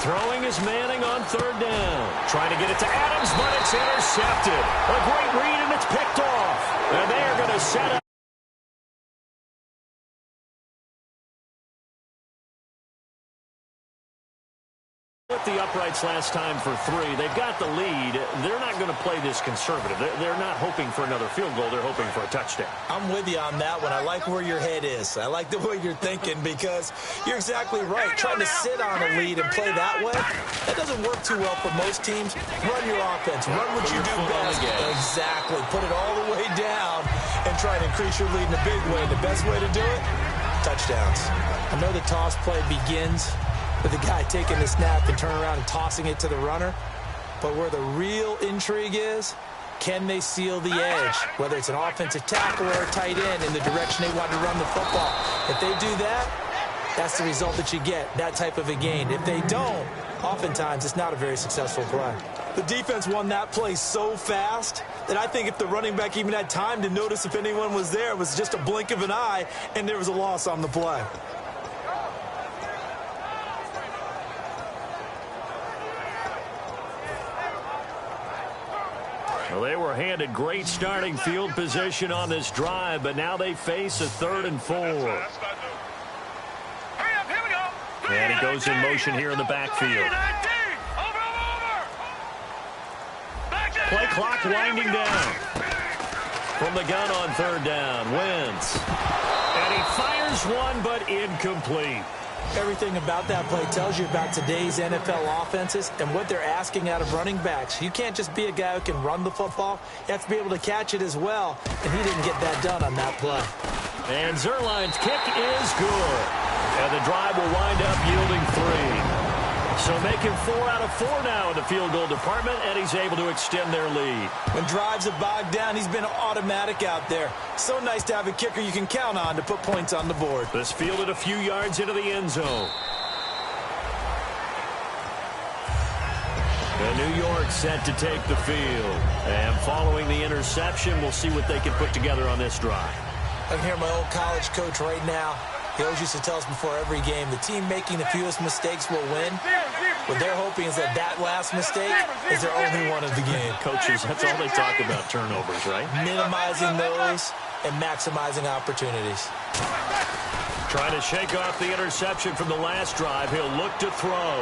Throwing is Manning on 3rd down. Trying to get it to Adams, but it's intercepted. A great read, and it's picked off. And they are going to set up. The uprights last time for 3. They've got the lead. They're not going to play this conservative. They're not hoping for another field goal. They're hoping for a touchdown.
I'm with you on that one. I like where your head is. I like the way you're thinking because you're exactly right. Trying to sit on a lead and play that way, that doesn't work too well for most teams. Run your offense. Run what you do best. Exactly. Put it all the way down and try to increase your lead in a big way. The best way to do it, touchdowns. I know the toss play begins with the guy taking the snap and turning around and tossing it to the runner. But where the real intrigue is, can they seal the edge? Whether it's an offensive tackle or a tight end in the direction they want to run the football. If they do that, that's the result that you get, that type of a gain. If they don't, oftentimes it's not a very successful play. The defense won that play so fast that I think if the running back even had time to notice if anyone was there, it was just a blink of an eye, and there was a loss on the play.
Well, they were handed great starting field position on this drive, but now they face a 3rd and 4. And he goes in motion here in the backfield. Play clock winding down. From the gun on 3rd down, Wentz. And he fires one, but incomplete.
Everything about that play tells you about today's NFL offenses and what they're asking out of running backs. You can't just be a guy who can run the football. You have to be able to catch it as well, and he didn't get that done on that play.
And Zuerlein's kick is good. And the drive will wind up yielding 3. So making 4 out of 4 now in the field goal department, and he's able to extend their lead.
When drives are bogged down, he's been automatic out there. So nice to have a kicker you can count on to put points on the board.
This fielded a few yards into the end zone. And New York set to take the field. And following the interception, we'll see what they can put together on this drive.
I can hear my old college coach right now. He always used to tell us before every game, the team making the fewest mistakes will win. What they're hoping is that last mistake is their only one of the game.
Coaches, that's all they talk about, turnovers, right?
Minimizing those and maximizing opportunities.
Trying to shake off the interception from the last drive. He'll look to throw.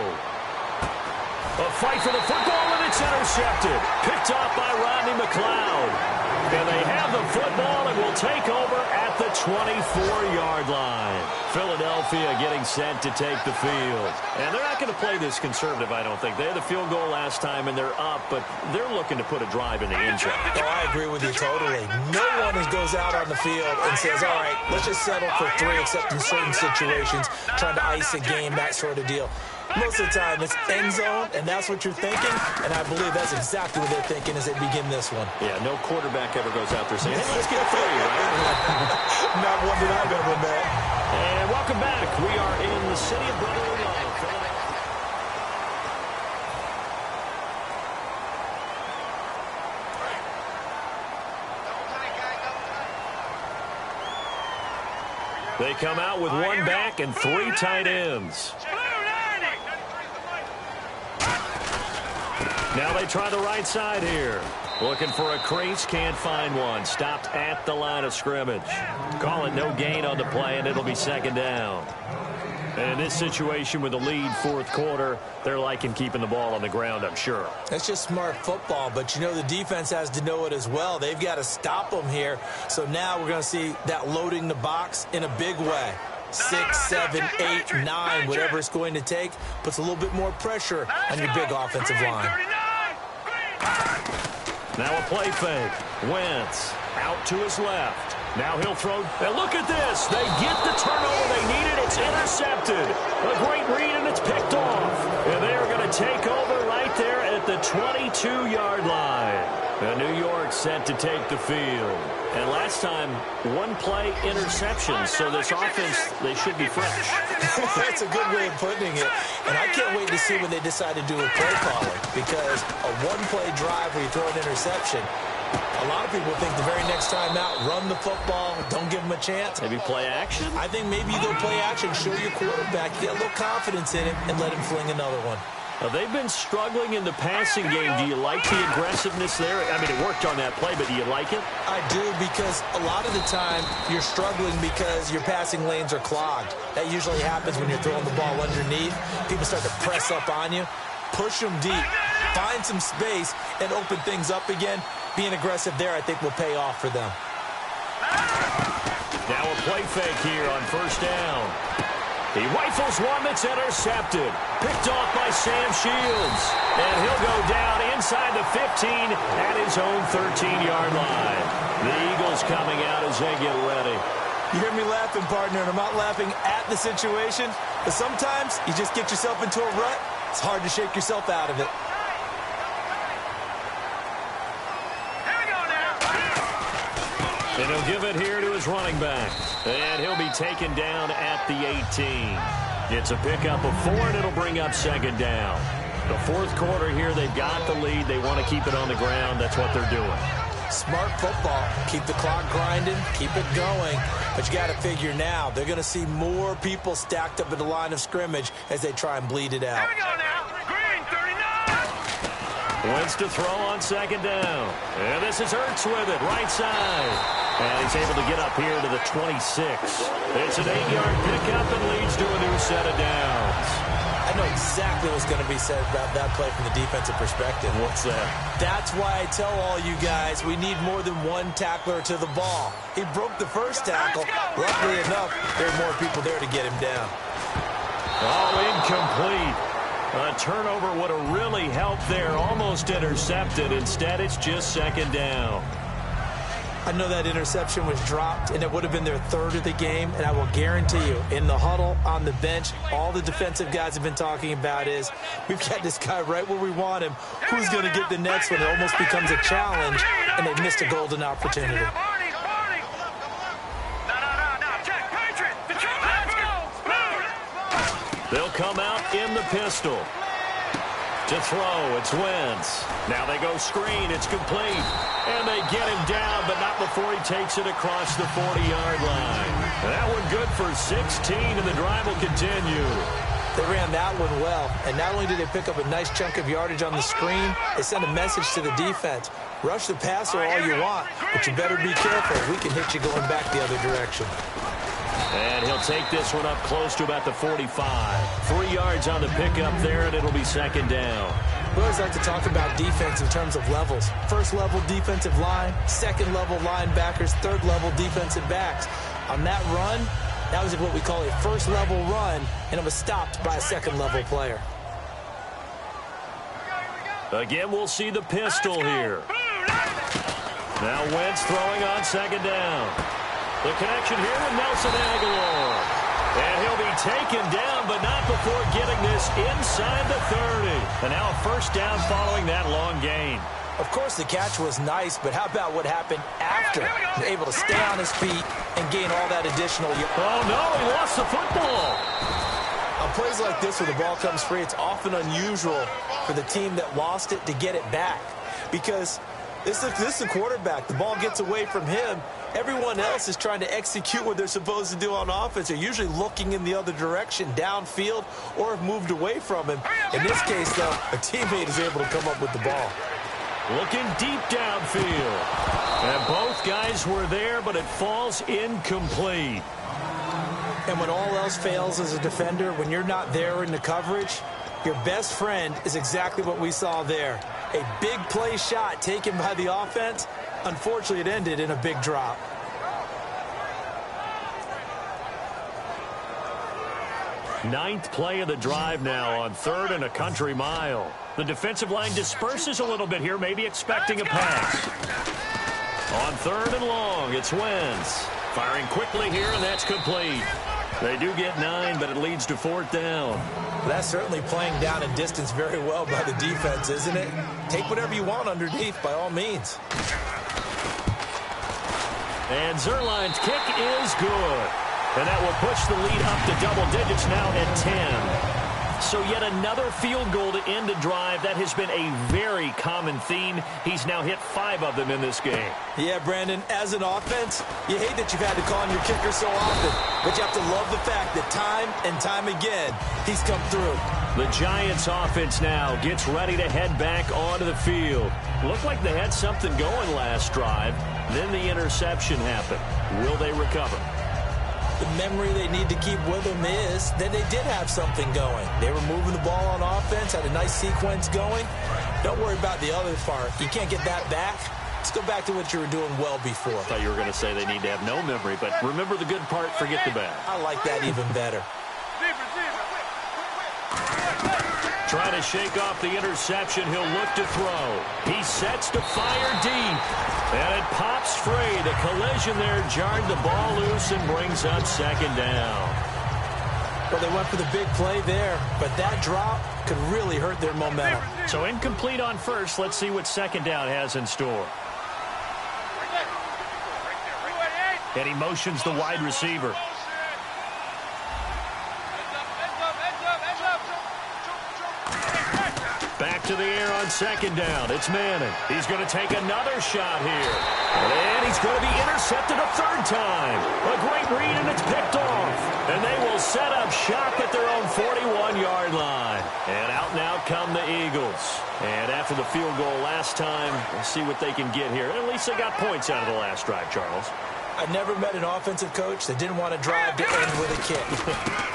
A fight for the football, and it's intercepted. Picked off by Rodney McLeod. And they have the football and will take over at the 24-yard line. Philadelphia getting set to take the field. And they're not going to play this conservative, I don't think. They had the field goal last time, and they're up, but they're looking to put a drive in the end zone.
Oh, I agree with you totally. No one goes out on the field and says, all right, let's just settle for 3, except in certain situations, trying to ice a game, that sort of deal. Most of the time, it's end zone, and that's what you're thinking, and I believe that's exactly what they're thinking as they begin this one.
Yeah, no quarterback ever goes out there saying, hey, let's get 3, right?
Not one that I've ever met.
And welcome back. We are in the city of brotherly love. They come out with 1 back and 3 tight ends. Now they try the right side here. Looking for a crease, can't find one. Stopped at the line of scrimmage. Call it no gain on the play, and it'll be 2nd down. And in this situation with the lead 4th quarter, they're liking keeping the ball on the ground, I'm sure.
That's just smart football, but you know the defense has to know it as well. They've got to stop them here. So now we're going to see that loading the box in a big way. 6, 7, 8, 9, whatever it's going to take, puts a little bit more pressure on your big offensive line.
Now a play fake. Wentz out to his left. Now he'll throw. And look at this. They get the turnover they needed. It's intercepted. A great read, and it's picked off. And they're going to take over right there at the 22-yard line. And New York set to take the field. And last time, 1 play interception. So this offense, they should be fresh.
That's a good way of putting it. And I can't wait to see when they decide to do a play calling. Because a 1-play drive where you throw an interception, a lot of people think the very next time out, run the football, don't give them a chance.
Maybe play action?
I think maybe you go play action, show your quarterback, get a little confidence in him, and let him fling another one.
They've been struggling in the passing game. Do you like the aggressiveness there? I mean, it worked on that play, but do you like it?
I do, because a lot of the time you're struggling because your passing lanes are clogged. That usually happens when you're throwing the ball underneath. People start to press up on you. Push them deep. Find some space and open things up again. Being aggressive there, I think, will pay off for them.
Now a play fake here on 1st down. He rifles one that's intercepted. Picked off by Sam Shields. And he'll go down inside the 15 at his own 13-yard line. The Eagles coming out as they get ready.
You hear me laughing, partner, and I'm not laughing at the situation, but sometimes you just get yourself into a rut. It's hard to shake yourself out of it.
And he'll give it here to his running back. And he'll be taken down at the 18. It's a pickup of 4, and it'll bring up 2nd down. The 4th quarter here, they've got the lead. They want to keep it on the ground. That's what they're doing.
Smart football. Keep the clock grinding. Keep it going. But you got to figure now, they're going to see more people stacked up at the line of scrimmage as they try and bleed it out.
Here we go now. Green, 39.
Wentz to throw on 2nd down. And this is Ertz with it, right side. And he's able to get up here to the 26. It's an 8-yard pickup and leads to a new set of downs.
I know exactly what's going to be said about that play from the defensive perspective.
What's that?
That's why I tell all you guys we need more than 1 tackler to the ball. He broke the first tackle. Luckily enough, there are more people there to get him down.
Oh, incomplete. A turnover would have really helped there. Almost intercepted. Instead, it's just 2nd down.
I know that interception was dropped, and it would have been their 3rd of the game, and I will guarantee you, in the huddle, on the bench, all the defensive guys have been talking about is, we've got this guy right where we want him. Who's going to get the next one? It almost becomes a challenge, and they've missed a golden opportunity.
They'll come out in the pistol. To throw, it's Wentz. Now they go screen, it's complete. And they get him down, but not before he takes it across the 40-yard line. That one good for 16, and the drive will continue.
They ran that one well, and not only did they pick up a nice chunk of yardage on the screen, they sent a message to the defense. Rush the passer all you want, but you better be careful. We can hit you going back the other direction.
And he'll take this one up close to about the 45. 3 yards on the pickup there, and it'll be 2nd down.
We always like to talk about defense in terms of levels. 1st level defensive line, 2nd level linebackers, 3rd level defensive backs. On that run, that was what we call a 1st level run, and it was stopped by a 2nd level player.
Again, we'll see the pistol here. Now Wentz throwing on 2nd down. The connection here with Nelson Agholor. And he'll be taken down, but not before getting this inside the 30. And now a first down following that long gain.
Of course, the catch was nice, but how about what happened after? He's able to stay on his feet and gain all that additional.
Oh, no, he lost the football.
On plays like this where the ball comes free, it's often unusual for the team that lost it to get it back. Because this is a quarterback. The ball gets away from him. Everyone else is trying to execute what they're supposed to do on offense. They're usually looking in the other direction, downfield, or have moved away from him. In this case, though, a teammate is able to come up with the ball.
Looking deep downfield. And both guys were there, but it falls incomplete.
And when all else fails as a defender, when you're not there in the coverage, your best friend is exactly what we saw there. A big play shot taken by the offense. Unfortunately, it ended in a big drop.
Ninth play of the drive now on 3rd and a country mile. The defensive line disperses a little bit here, maybe expecting a pass. On 3rd and long, it's Wentz. Firing quickly here, and that's complete. They do get 9, but it leads to 4th down.
That's certainly playing down a distance very well by the defense, isn't it? Take whatever you want underneath, by all means.
And Zuerlein's kick is good. And that will push the lead up to double digits now at 10. So yet another field goal to end a drive. That has been a very common theme. He's now hit 5 of them in this game.
Yeah, Brandon, as an offense, you hate that you've had to call on your kicker so often. But you have to love the fact that time and time again, he's come through.
The Giants offense now gets ready to head back onto the field. Looked like they had something going last drive. Then the interception happened. Will they recover?
The memory they need to keep with them is that they did have something going. They were moving the ball on offense, had a nice sequence going. Don't worry about the other part. You can't get that back. Let's go back to what you were doing well before.
I thought you were going to say they need to have no memory, but remember the good part, forget the bad.
I like that even better.
Trying to shake off the interception. He'll look to throw. He sets to fire deep. And it pops free. The collision there jarred the ball loose and brings up 2nd down.
Well, they went for the big play there, but that drop could really hurt their momentum.
So incomplete on first. Let's see what 2nd down has in store. And he motions the wide receiver. Back to the air on 2nd down. It's Manning. He's going to take another shot here. And he's going to be intercepted a 3rd time. A great read, and it's picked off. And they will set up shop at their own 41-yard line. And out now come the Eagles. And after the field goal last time, we'll see what they can get here. At least they got points out of the last drive, Charles.
I've never met an offensive coach that didn't want to drive to end with a kick.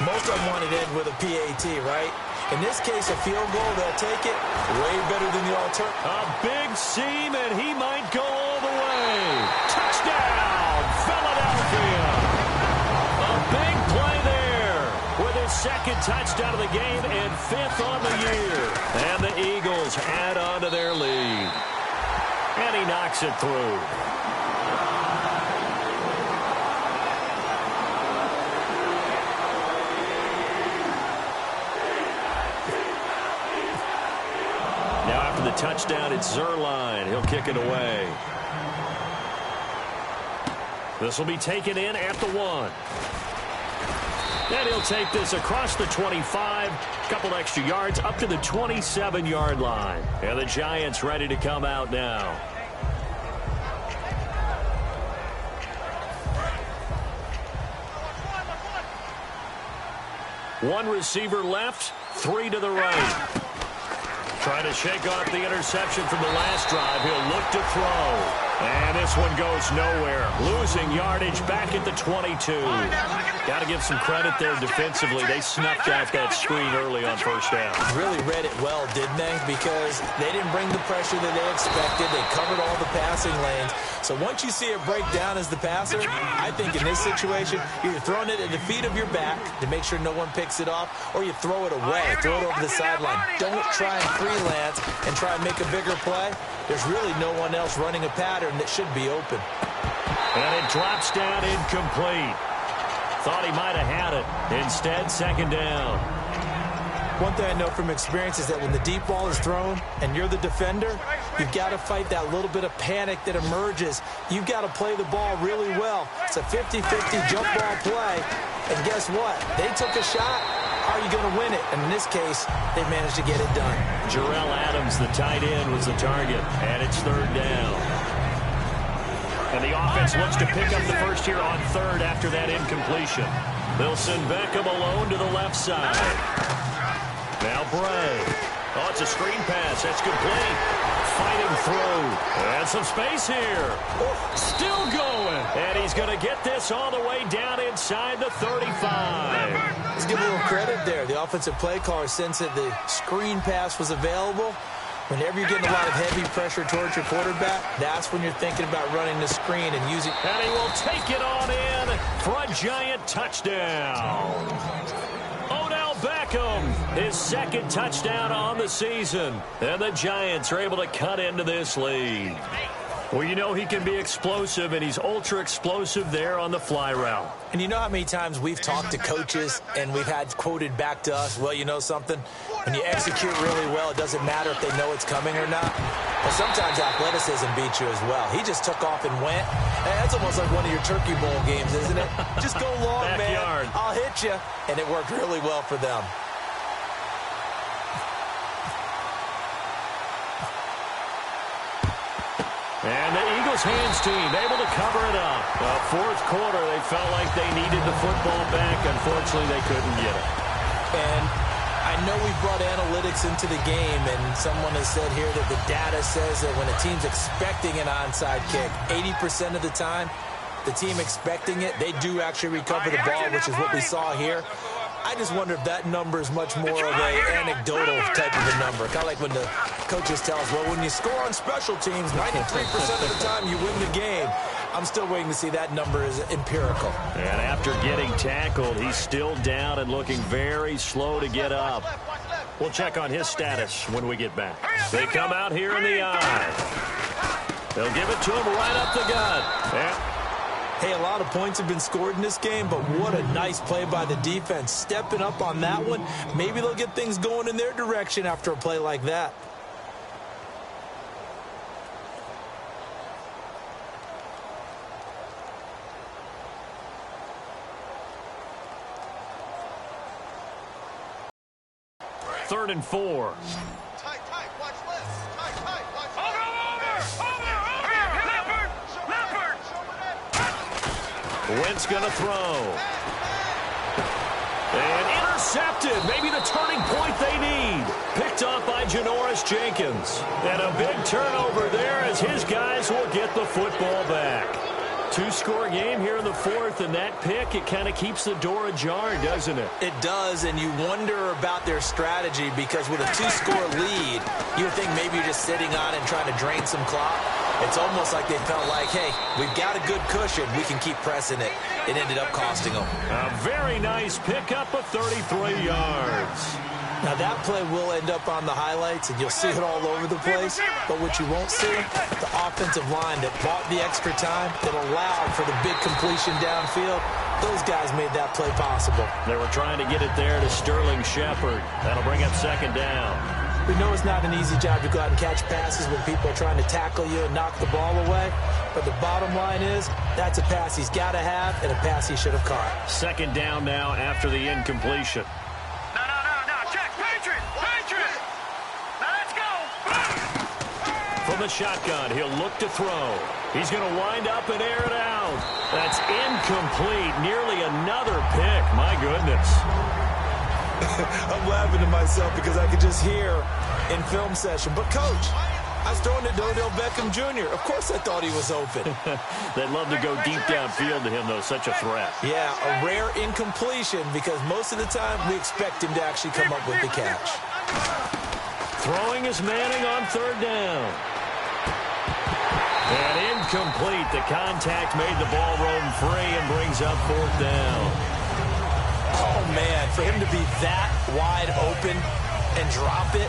Most of them wanted to end with a PAT, right? In this case, a field goal, they'll take it way better than the alternative.
A big seam, and he might go all the way. Touchdown, Philadelphia. A big play there with his 2nd touchdown of the game and 5th on the year. And the Eagles add on to their lead. And he knocks it through. The touchdown, it's Zuerlein. He'll kick it away. This will be taken in at the 1. And he'll take this across the 25. Couple extra yards up to the 27-yard line. And the Giants ready to come out now. One receiver left, 3 to the right. Trying to shake off the interception from the last drive. He'll look to throw. And this one goes nowhere. Losing yardage back at the 22. Got to give some credit there defensively. They snuffed out that screen early on 1st down.
Really read it well, didn't they? Because they didn't bring the pressure that they expected. They covered all the passing lanes. So once you see it break down as the passer, I think in this situation, you're throwing it at the feet of your back to make sure no one picks it off, or you throw it away, throw it over the sideline. Don't try and freelance and try and make a bigger play. There's really no one else running a pattern that should be open.
And it drops down incomplete. Thought he might have had it. Instead, second down.
One thing I know from experience is that when the deep ball is thrown and you're the defender, you've got to fight that little bit of panic that emerges. You've got to play the ball really well. It's a 50-50 jump ball play. And guess what? They took a shot. How are you going to win it? And in this case, they managed to get it done.
Jarrell Adams, the tight end, was the target. And it's third down. And the offense looks to pick up the first here on third after that incompletion. They'll send Beckham alone to the left side. Now Bray. Oh, it's a screen pass. That's complete. Fighting through. And some space here. Still going. And he's going to get this all the way down inside the 35.
Let's give a little credit there. The offensive play caller sensed that the screen pass was available. Whenever you're getting a lot of heavy pressure towards your quarterback, that's when you're thinking about running the screen and using.
And he will take it on in for a giant touchdown. Odell Beckham, his second touchdown on the season. And the Giants are able to cut into this lead. Well, you know he can be explosive, and he's ultra-explosive there on the fly route.
And you know how many times we've talked to coaches and we've had quoted back to us, well, you know something? When you execute really well, it doesn't matter if they know it's coming or not. But sometimes athleticism beats you as well. He just took off and went. And that's almost like one of your Turkey Bowl games, isn't it? Just go long,
Backyard.
man. I'll hit you. And it worked really well for them.
And the Eagles hands team able to cover it up. Fourth quarter, they felt like they needed the football back. Unfortunately, they couldn't get it.
And I know we brought analytics into the game, and someone has said here that the data says that when a team's expecting an onside kick, 80% of the time, the team expecting it, they do actually recover the ball, which is what we saw here. I just wonder if that number is much more of an anecdotal type of a number. Kind of like when the coaches tell us, well, when you score on special teams, 93% of the time you win the game. I'm still waiting to see that number is empirical.
And after getting tackled, he's still down and looking very slow to get up. We'll check on his status when we get back. They come out here in the eye. They'll give it to him right up the gut. Yeah.
Hey, a lot of points have been scored in this game, but what a nice play by the defense. Stepping up on that one, maybe they'll get things going in their direction after a play like that.
Third and 4.
Tight, watch this. Tight, watch this. Over.
Wentz gonna throw. And intercepted. Maybe the turning point they need. Picked off by Janoris Jenkins. And a big turnover there as his guys will get the football back. Two-score game here in the fourth, and that pick, it kind of keeps the door ajar, doesn't it?
It does, and you wonder about their strategy because with a two-score lead, you would think maybe you're just sitting on it and trying to drain some clock. It's almost like they felt like, hey, we've got a good cushion. We can keep pressing it. It ended up costing them.
A very nice pickup of 33 yards.
Now, that play will end up on the highlights, and you'll see it all over the place. But what you won't see, the offensive line that bought the extra time, that allowed for the big completion downfield, those guys made that play possible.
They were trying to get it there to Sterling Shepard. That'll bring up second down.
We know it's not an easy job to go out and catch passes when people are trying to tackle you and knock the ball away. But the bottom line is, that's a pass he's got to have and a pass he should have caught.
Second down now after the incompletion. From the shotgun, he'll look to throw. He's going to wind up and air it out. That's incomplete. Nearly another pick. My goodness.
I'm laughing to myself because I could just hear in film session. But, Coach, I was throwing to Odell Beckham Jr. Of course I thought he was open.
They'd love to go deep downfield to him, though. Such a threat.
Yeah, a rare incompletion because most of the time we expect him to actually come up with the catch.
Throwing is Manning on third down. And incomplete. The contact made the ball roam free and brings up fourth down.
Oh, man, for him to be that wide open and drop it,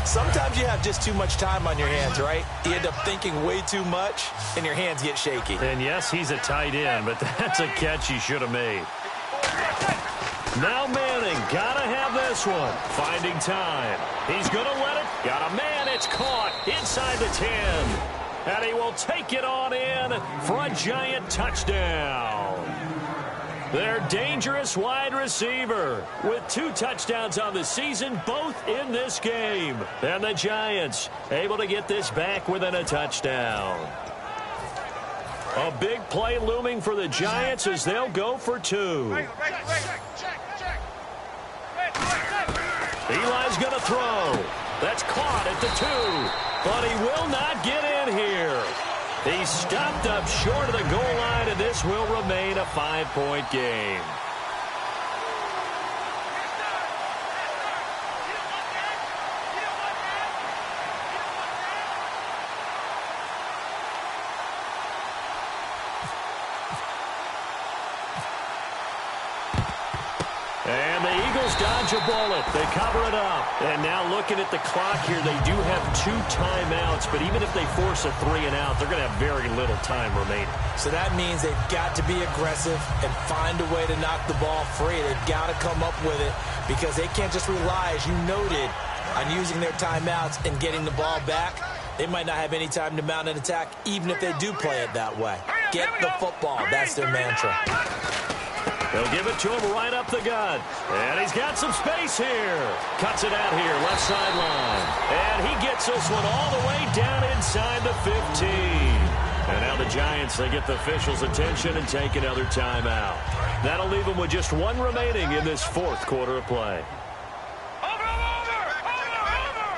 Sometimes you have just too much time on your hands, right? You end up thinking way too much, and your hands get shaky.
And yes, he's a tight end, but that's a catch he should have made. Now Manning, gotta have this one. Finding time. He's gonna let it. Got a man, it's caught inside the 10. And he will take it on in for a Giant touchdown. Their dangerous wide receiver with 2 touchdowns on the season, both in this game. And the Giants able to get this back within a touchdown. A big play looming for the Giants as they'll go for 2. Eli's going to throw. That's caught at the 2, but he will not get in here. He's stopped up short of the goal line, and this will remain a 5-point game. And the Eagles dodge a bullet. They cover it up. And now looking at the clock here, they do have 2 timeouts, but even if they force a 3-and-out, they're going to have very little time remaining.
So that means they've got to be aggressive and find a way to knock the ball free. They've got to come up with it because they can't just rely, as you noted, on using their timeouts and getting the ball back. They might not have any time to mount an attack, even if they do play it that way. Get the football. That's their mantra.
They'll give it to him right up the gut. And he's got some space here. Cuts it out here, left sideline. And he gets this one all the way down inside the 15. And now the Giants, they get the officials' attention and take another timeout. That'll leave them with just 1 remaining in this 4th quarter of play.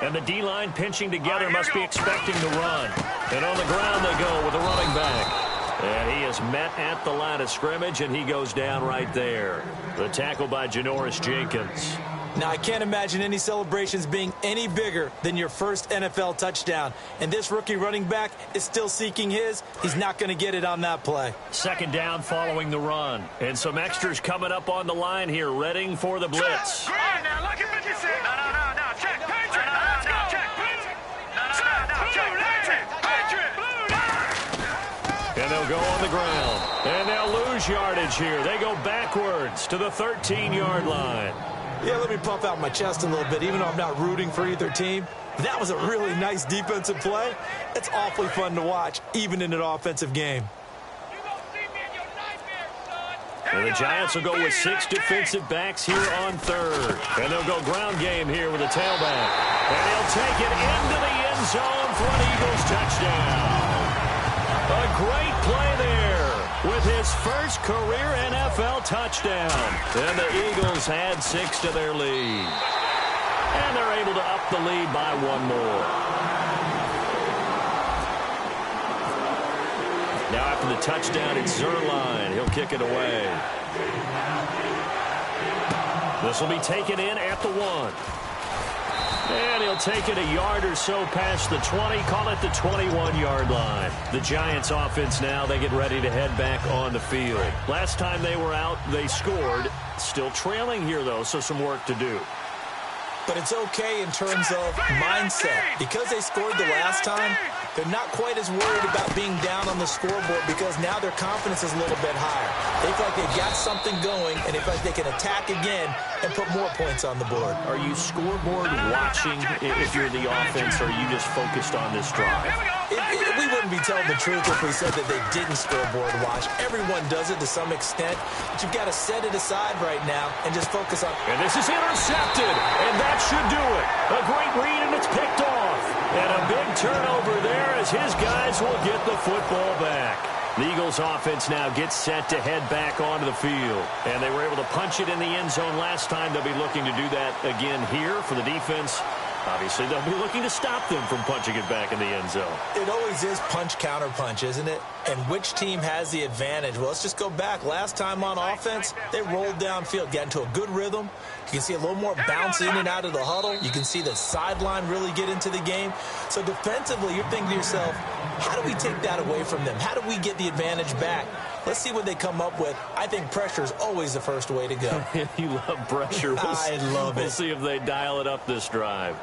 And the D-line pinching together must be expecting to run. And on the ground they go with a running back. And he is met at the line of scrimmage, and he goes down right there. The tackle by Janoris Jenkins.
Now, I can't imagine any celebrations being any bigger than your first NFL touchdown. And this rookie running back is still seeking his. He's not going to get it on that play.
2nd down following the run. And some extras coming up on the line here, readying for the blitz.
All right, now, look at 56. No. Check. Patriot. Let's go. Check. No. Check. Patriot.
And they'll go on the ground. And they'll lose yardage here. They go backwards to the 13-yard line.
Yeah, let me puff out my chest a little bit, even though I'm not rooting for either team. That was a really nice defensive play. It's awfully fun to watch, even in an offensive game.
And the Giants will go with 6 defensive backs here on 3rd. And they'll go ground game here with a tailback. And he'll take it into the end zone for an Eagles touchdown. A great play there with his first career NFL touchdown. And the Eagles add 6 to their lead. And they're able to up the lead by 1 more. Now after the touchdown, it's Zuerlein. He'll kick it away. This will be taken in at the 1. And he'll take it a yard or so past the 20, call it the 21-yard line. The Giants offense now, they get ready to head back on the field. Last time they were out, they scored. Still trailing here, though, so some work to do.
But it's okay in terms of mindset. Because they scored the last time, they're not quite as worried about being down on the scoreboard because now their confidence is a little bit higher. They feel like they've got something going, and they feel like they can attack again and put more points on the board.
Are you scoreboard watching if you're the offense, or are you just focused on this drive?
We wouldn't be telling the truth if we said that they didn't scoreboard watch. Everyone does it to some extent, but you've got to set it aside right now and just focus on.
And this is intercepted, and that should do it. A great read, and it's picked off. And a big turnover there as his guys will get the football back. The Eagles offense now gets set to head back onto the field. And they were able to punch it in the end zone last time. They'll be looking to do that again here for the defense. Obviously, they'll be looking to stop them from punching it back in the end zone.
It always is punch-counter-punch, isn't it? And which team has the advantage? Well, let's just go back. Last time on offense, they rolled downfield, got into a good rhythm. You can see a little more bounce in and out of the huddle. You can see the sideline really get into the game. So defensively, you're thinking to yourself, how do we take that away from them? How do we get the advantage back? Let's see what they come up with. I think pressure is always the first way to go.
You love pressure.
I love it.
We'll see if they dial it up this drive.